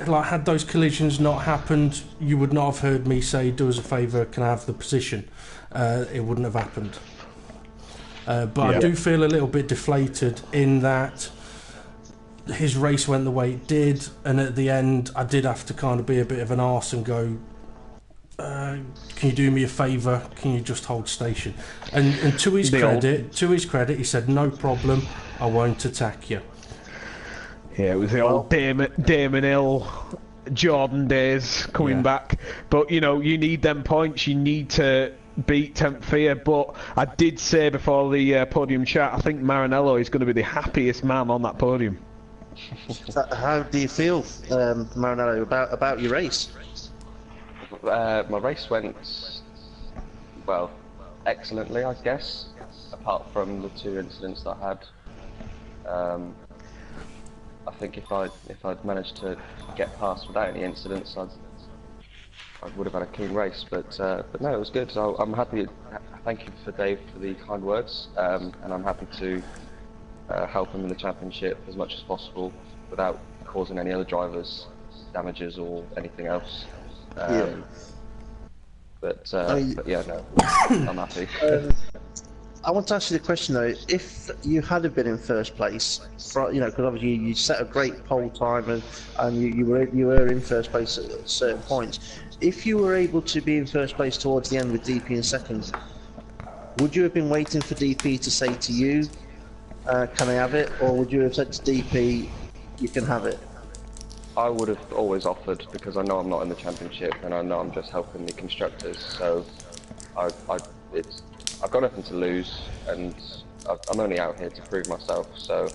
like, had those collisions not happened, you would not have heard me say, do us a favour, can I have the position? It wouldn't have happened. But I do feel a little bit deflated in that his race went the way it did, and at the end I did have to kind of be a bit of an arse and go, can you do me a favour, can you just hold station? And to his credit, he said, no problem, I won't attack you. Yeah, it was the old Damon Hill, Jordan days coming back. But, you know, you need them points. You need to beat Temp Fear. But I did say before the podium chat, I think Maranello is going to be the happiest man on that podium. How do you feel, Maranello, about your race? My race went, well, excellently, I guess, apart from the 2 incidents that I had. I think if I'd managed to get past without any incidents, I would have had a clean race. But no, it was good. So I'm happy. Thank you for Dave for the kind words, and I'm happy to help him in the championship as much as possible without causing any other drivers damages or anything else. But yeah, no, I'm happy. I want to ask you the question though, if you had been in first place, you know, because obviously you set a great pole time and you were in first place at certain points, if you were able to be in first place towards the end with DP in second, would you have been waiting for DP to say to you, can I have it, or would you have said to DP, you can have it? I would have always offered, because I know I'm not in the championship and I know I'm just helping the constructors, so I've got nothing to lose, and I'm only out here to prove myself, so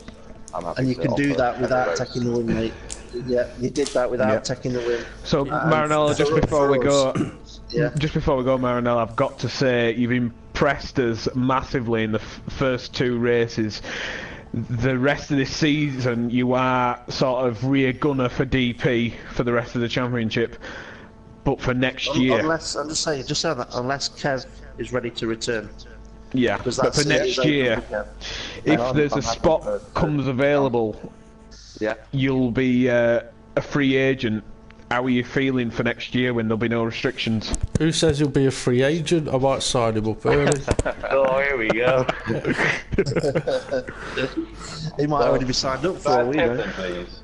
I'm happy. And you can do that without taking the win, mate. Yeah, you did that without taking the win. So, Maranello, just before we go, Maranello, I've got to say you've impressed us massively in the first 2 races. The rest of this season, you are sort of rear gunner for DP for the rest of the championship. But for next year, unless unless Kev is ready to return. Yeah, but for next year, if there's a spot comes available, you'll be a free agent. How are you feeling for next year when there'll be no restrictions? Who says he'll be a free agent? I might sign him up early. Oh, here we go. He might already be signed up for all we know. Please.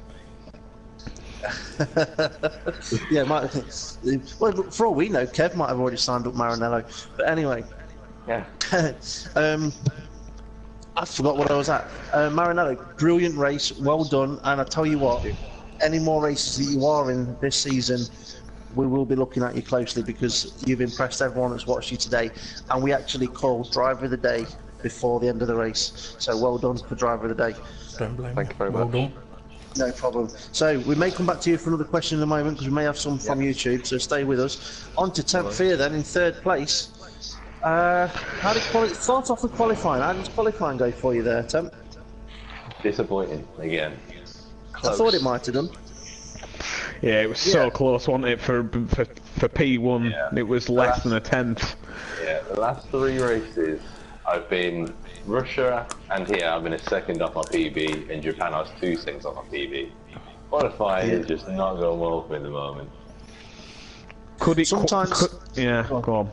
Yeah, well, for all we know, Kev might have already signed up Maranello. But anyway, Yeah. I forgot what I was at. Maranello, brilliant race, well done. And I tell you what, any more races that you are in this season, we will be looking at you closely because you've impressed everyone that's watched you today. And we actually called Driver of the Day before the end of the race. So well done for Driver of the Day. Don't blame Thank me. you very Well much. done. No problem. So we may come back to you for another question in a moment because we may have some from YouTube. So stay with us. On to Temp Fear then in third place. How did start off with qualifying? How did qualifying go for you there, Temp? Disappointing again. I thought it might have done. Yeah, it was so close, wasn't it, for P1? Yeah. It was less than a tenth. Yeah, the last 3 races, I've been Russia and here I've been a second off my PB. In Japan, I was 2 seconds off my PB. Qualifying is just not going well for me at the moment. Could it? Sometimes- Yeah, go on.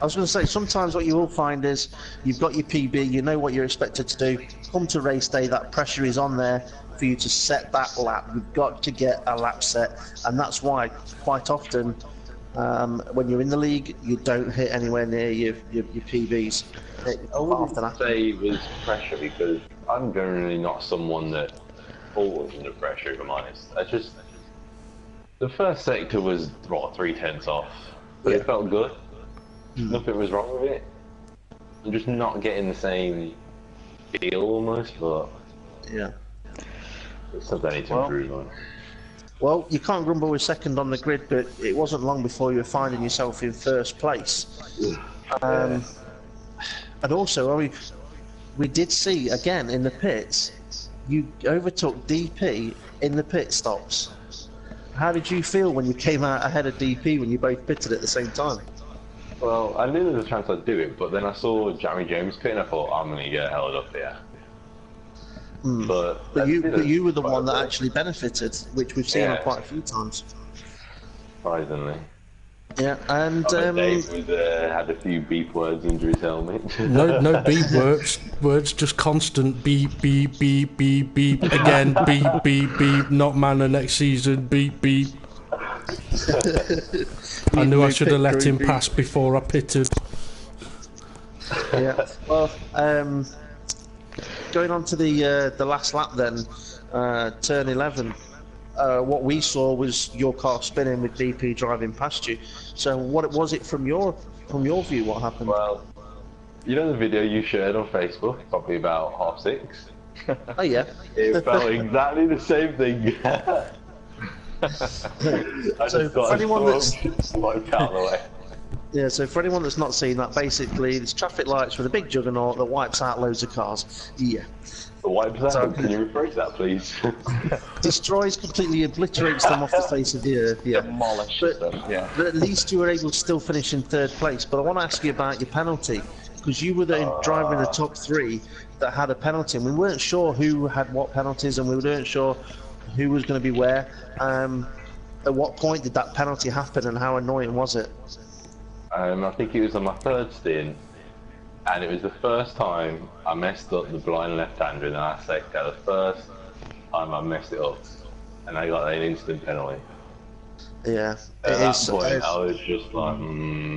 I was going to say, sometimes what you will find is you've got your PB, you know what you're expected to do. Come to race day, that pressure is on there for you to set that lap. You've got to get a lap set, and that's why quite often when you're in the league, you don't hit anywhere near your PBs. Often I'd say it was pressure because I'm generally not someone that falls under pressure, if I'm honest. I just... The first sector was, what, 3/10 off, but it felt good. Nothing was wrong with it. I'm just not getting the same feel almost, but yeah. it's something I need to improve on. Well, you can't grumble with second on the grid, but it wasn't long before you were finding yourself in first place. And also, we did see, again, in the pits, you overtook DP in the pit stops. How did you feel when you came out ahead of DP when you both pitted at the same time? Well, I knew there was a chance I'd do it, but then I saw Jeremy James pitting, I thought, I'm going to get held up here. But you were the one that actually benefited, which we've seen on quite a few times. Surprisingly. Yeah, and Dave had a few beep words under his helmet. No beep words, just constant beep, beep, beep, beep, beep, again, beep, beep, beep, not Manor next season, beep, beep. I knew I should have let him pass before I pitted. Yeah, well, going on to the last lap then, turn 11. What we saw was your car spinning with DP driving past you. So what was it from your view? What happened? Well, you know the video you shared on Facebook, probably about 6:30? Oh yeah. It felt exactly the same thing. So for anyone that's wiped out of the way. yeah, so for anyone that's not seen that, basically there's traffic lights with a big juggernaut that wipes out loads of cars. Yeah. The wipes out. So- Can you rephrase that, please? Destroys, completely obliterates them off the face of the earth. Yeah. Demolish But- them. Yeah. But at least you were able to still finish in third place. But I want to ask you about your penalty, because you were the driver in the top 3 that had a penalty, and we weren't sure who had what penalties, and we weren't sure who was going to be where. At what point did that penalty happen, and how annoying was it? I think it was on my 3rd stint, and it was the first time I messed up the blind left-hander in the last sector. The first time I messed it up, and I got an instant penalty. Yeah. At that point, I was just like,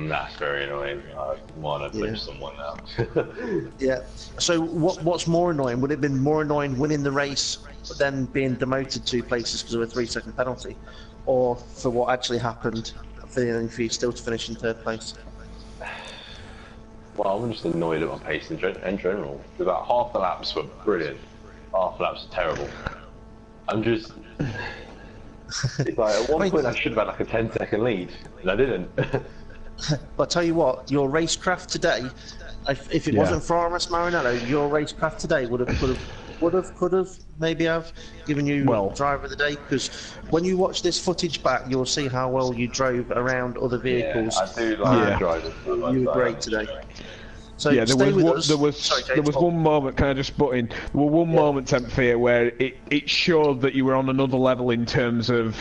that's very annoying. I want to push Yeah. someone now. Yeah. So what's more annoying? Would it have been more annoying winning the race, but then being demoted 2 places because of a 3-second penalty, or for what actually happened, for you still to finish in 3rd place? Well, I'm just annoyed at my pace in general. About half the laps were brilliant, half the laps were terrible. I'm just... It's like, at one point I should have had like a 10-second lead, and I didn't. But I tell you what, your racecraft today, if it wasn't for RMS Maranello, your racecraft today could have maybe have given you driver of the day, because when you watch this footage back, you'll see how well you drove around other vehicles. Yeah, I do like driving. You were great today. So Yeah, stay with us. there was Sorry, James, there was go on. one moment. Can I just butt in? There was one moment, Tempfear, where it showed that you were on another level in terms of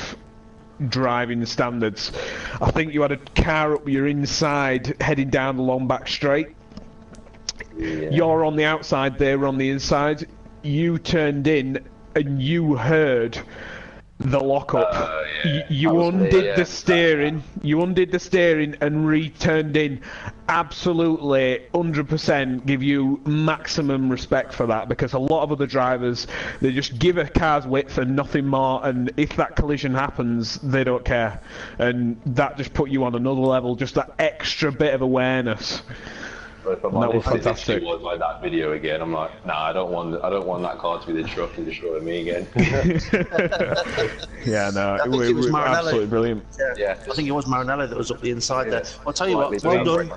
driving standards. I think you had a car up your inside heading down the long back straight. You're on the outside, they're on the inside. You turned in and you heard the lockup. You undid the steering. You undid the steering and returned in. Absolutely, 100% give you maximum respect for that, because a lot of other drivers, they just give a car's width and nothing more, and if that collision happens, they don't care. And that just put you on another level, just that extra bit of awareness. But if I'm honest, fantastic. It was like that video again. I'm like, nah, I don't want that car to be the truck and destroy me again. Yeah, no, it was absolutely brilliant. Yeah, I think it was Maranello that was up the inside there. I'll tell you what, well done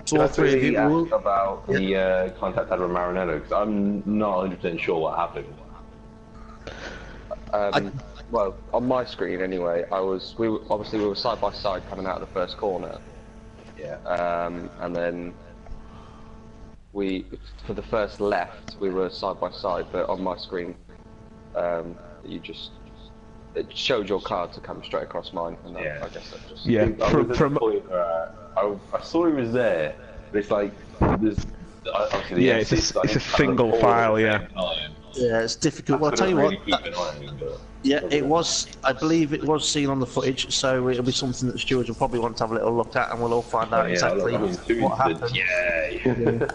to all three of you. About the contact I had with Maranello, because I'm not 100% sure what happened. Well, on my screen anyway, we were side by side coming out of the first corner. Yeah. And then for the first left, we were side by side, but on my screen, it showed your car to come straight across mine, and I guess that just... Yeah, I saw he was there, but it's like, it's a single file, yeah. Yeah, it's difficult. Well, I'll tell you what. Yeah, it was. I believe it was seen on the footage, so it'll be something that the stewards will probably want to have a little look at, and we'll all find out exactly what happened. Yeah.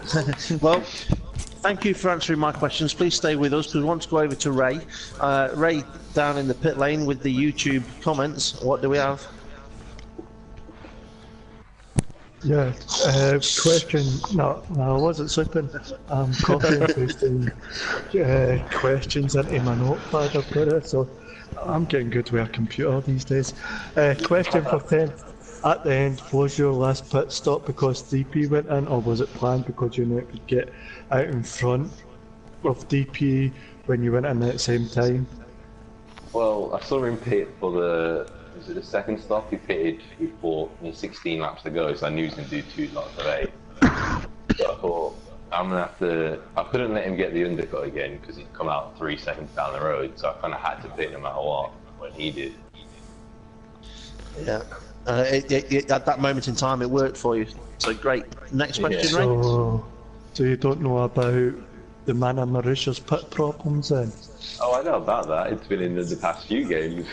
Well, thank you for answering my questions. Please stay with us, because we want to go over to Ray. Ray, down in the pit lane with the YouTube comments. What do we have? Yeah, question. No, I wasn't sleeping. I'm copying and pasting questions into my notepad. I've got it, so I'm getting good with a computer these days. Question for 10. At the end, was your last pit stop because DP went in, or was it planned because you knew it could get out in front of DP when you went in at the same time? Well, I saw him pit for the second stop. He pitted before 16 laps to go, so I knew he was going to do 2 laps today. So I thought, I'm going to have to... I couldn't let him get the undercut again because he'd come out 3 seconds down the road, so I kind of had to pit no matter what when he did. Yeah. At that moment in time, it worked for you. So great. Next question, Ray. So you don't know about the Mana Mauritius pit problems then? Oh, I know about that. It's been in the past few games.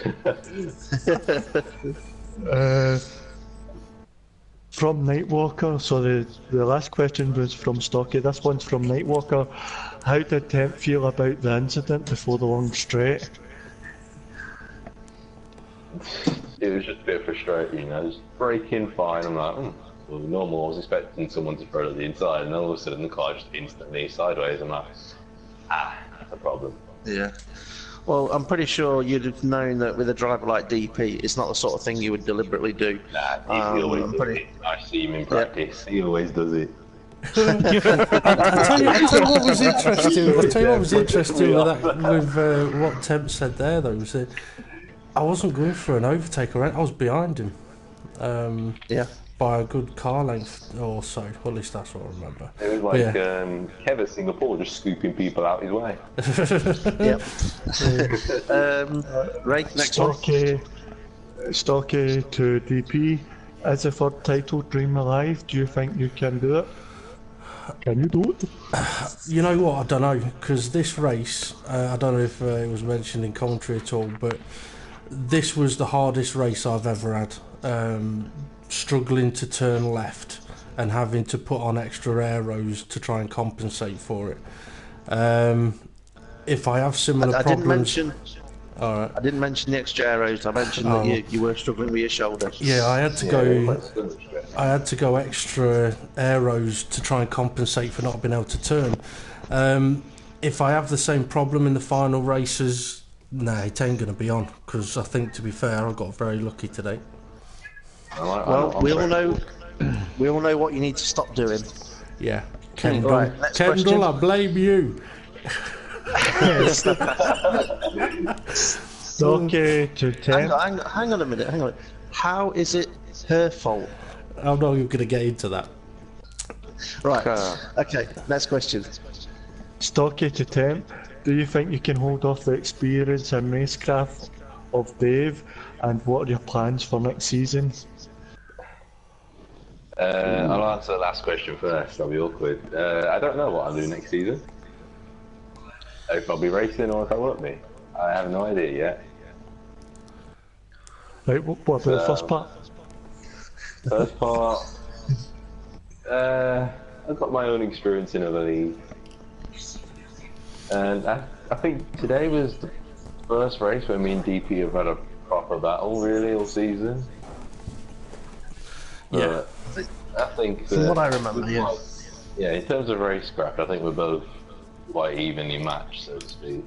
From Nightwalker, so the last question was from Stocky, this one's from Nightwalker. How did Temp feel about the incident before the long straight? It was just a bit frustrating, I was braking fine, I'm like, well, normal, I was expecting someone to throw it at the inside, and then all of a sudden the car just instantly sideways, I'm like, that's a problem. Yeah. Well, I'm pretty sure you'd have known that with a driver like DP, it's not the sort of thing you would deliberately do. Nah, he always does it. I see him in practice, he always does it. I tell you what was interesting. With that, with what Temp said there, though, was that I wasn't going for an overtake or anything. I was behind him. By a good car length or so. Well, at least that's what I remember. It was like Kev at Singapore just scooping people out his way. Yep. Right, next one. Stocky to DP. As a third title dream alive, do you think you can do it? Can you do it? You know what, I don't know, because this race, I don't know if it was mentioned in commentary at all, but this was the hardest race I've ever had. Struggling to turn left and having to put on extra aeros to try and compensate for it. If I have similar problems... Alright. I didn't mention the extra aeros, I mentioned that you were struggling with your shoulder. Yeah, I had to go extra aeros to try and compensate for not being able to turn. If I have the same problem in the final races, nah, it ain't going to be on, because I think, to be fair, I got very lucky today. Well, we all know what you need to stop doing. Yeah. Kendall, I blame you. Okay, to 10. Hang on a minute, How is it her fault? I'm not even going to get into that. Right, okay, next question. Stocky to Temp, do you think you can hold off the experience and racecraft of Dave, and what are your plans for next season? I'll answer the last question first. I'll be awkward. I don't know what I'll do next season. If I'll be racing or if I won't be. I have no idea yet. Right, what about the first part? First part, I've got my own experience in other leagues. And I think today was the first race where me and DP have had a proper battle, really, all season. Yeah. I think From what I remember, yeah. Yeah, in terms of racecraft, I think we're both quite evenly matched, so to speak.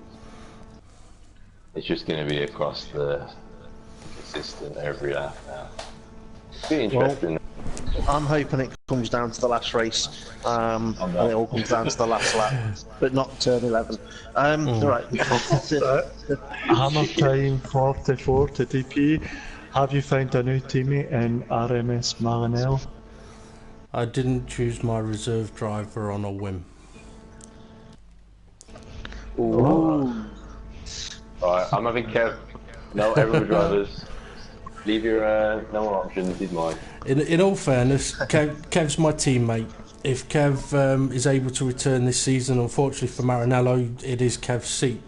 It's just going to be across the consistent every lap now. It'll be interesting. Well, I'm hoping it comes down to the last race, and it all comes down to the last lap, but not turn 11. Right. Hammer time 44 to DP. Have you found a new teammate in RMS Maranello? I didn't choose my reserve driver on a whim. Ooh. Alright, I'm having Kev. No, everyone drivers. Leave your no more options, he's mine. In all fairness, Kev's my teammate. If Kev is able to return this season, unfortunately for Maranello, it is Kev's seat.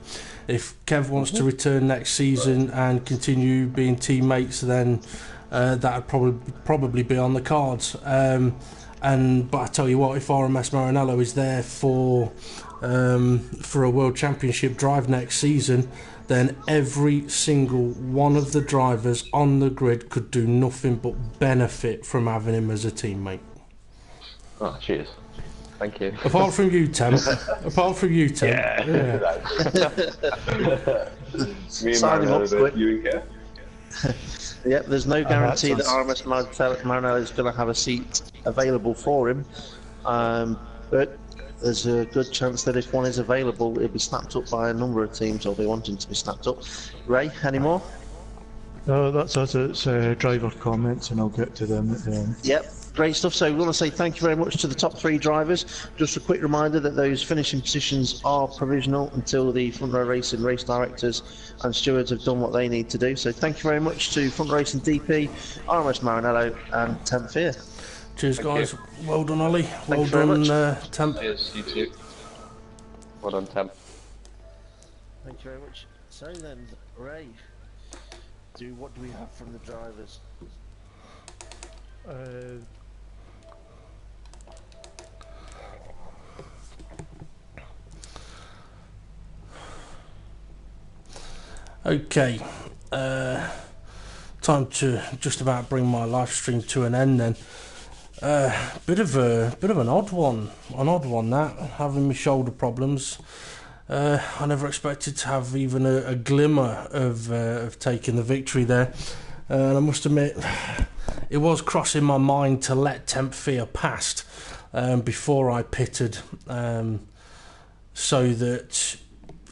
If Kev wants to return next season and continue being teammates, then that would probably be on the cards. But I tell you what, if RMS Maranello is there for a World Championship drive next season, then every single one of the drivers on the grid could do nothing but benefit from having him as a teammate. Oh, cheers. Thank you. Apart from you, Tim. Yeah. Me and Maranello, you and Kev. Yep, there's no guarantee that RMS Maranello is going to have a seat available for him, but there's a good chance that if one is available, it'll be snapped up by a number of teams, or they want him to be snapped up. Ray, any more? No, that's us. It's driver comments, and I'll get to them at the end. Yep. Great stuff. So we want to say thank you very much to the top 3 drivers. Just a quick reminder that those finishing positions are provisional until the Front Row Racing race directors and stewards have done what they need to do. So thank you very much to Front Row Racing DP, RMS Maranello and Temp Fear. Cheers, guys. Well done, Ollie. Thanks well very done, Temp. Cheers, you too. Well done, Temp. Thank you very much. So then, Ray, what do we have from the drivers? Okay, time to just about bring my live stream to an end then. Bit of an odd one that, having my shoulder problems. I never expected to have even a glimmer of taking the victory there, and I must admit it was crossing my mind to let Temp Fear past before I pitted, so that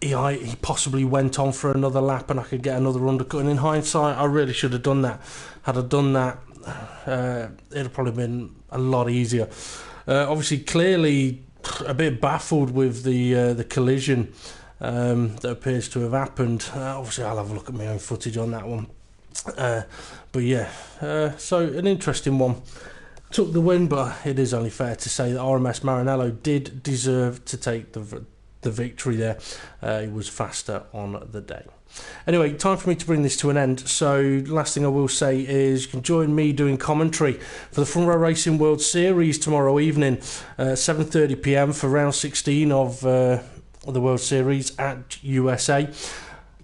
he possibly went on for another lap and I could get another undercut. And in hindsight, I really should have done that. Had I done that, it'd have probably been a lot easier. Obviously, clearly a bit baffled with the collision that appears to have happened. Obviously, I'll have a look at my own footage on that one. But yeah, so an interesting one. Took the win, but it is only fair to say that RMS Maranello did deserve to take the victory there. He was faster on the day. Anyway, time for me to bring this to an end. So last thing I will say is you can join me doing commentary for the Front Row Racing World Series tomorrow evening, 7:30 PM for round 16 of the World Series at USA.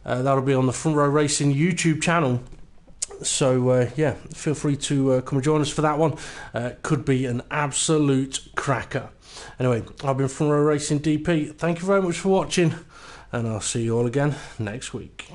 That'll be on the Front Row Racing YouTube channel. So yeah, feel free to come and join us for that one. Could be an absolute cracker. Anyway, I've been Front Row Racing DP. Thank you very much for watching, and I'll see you all again next week.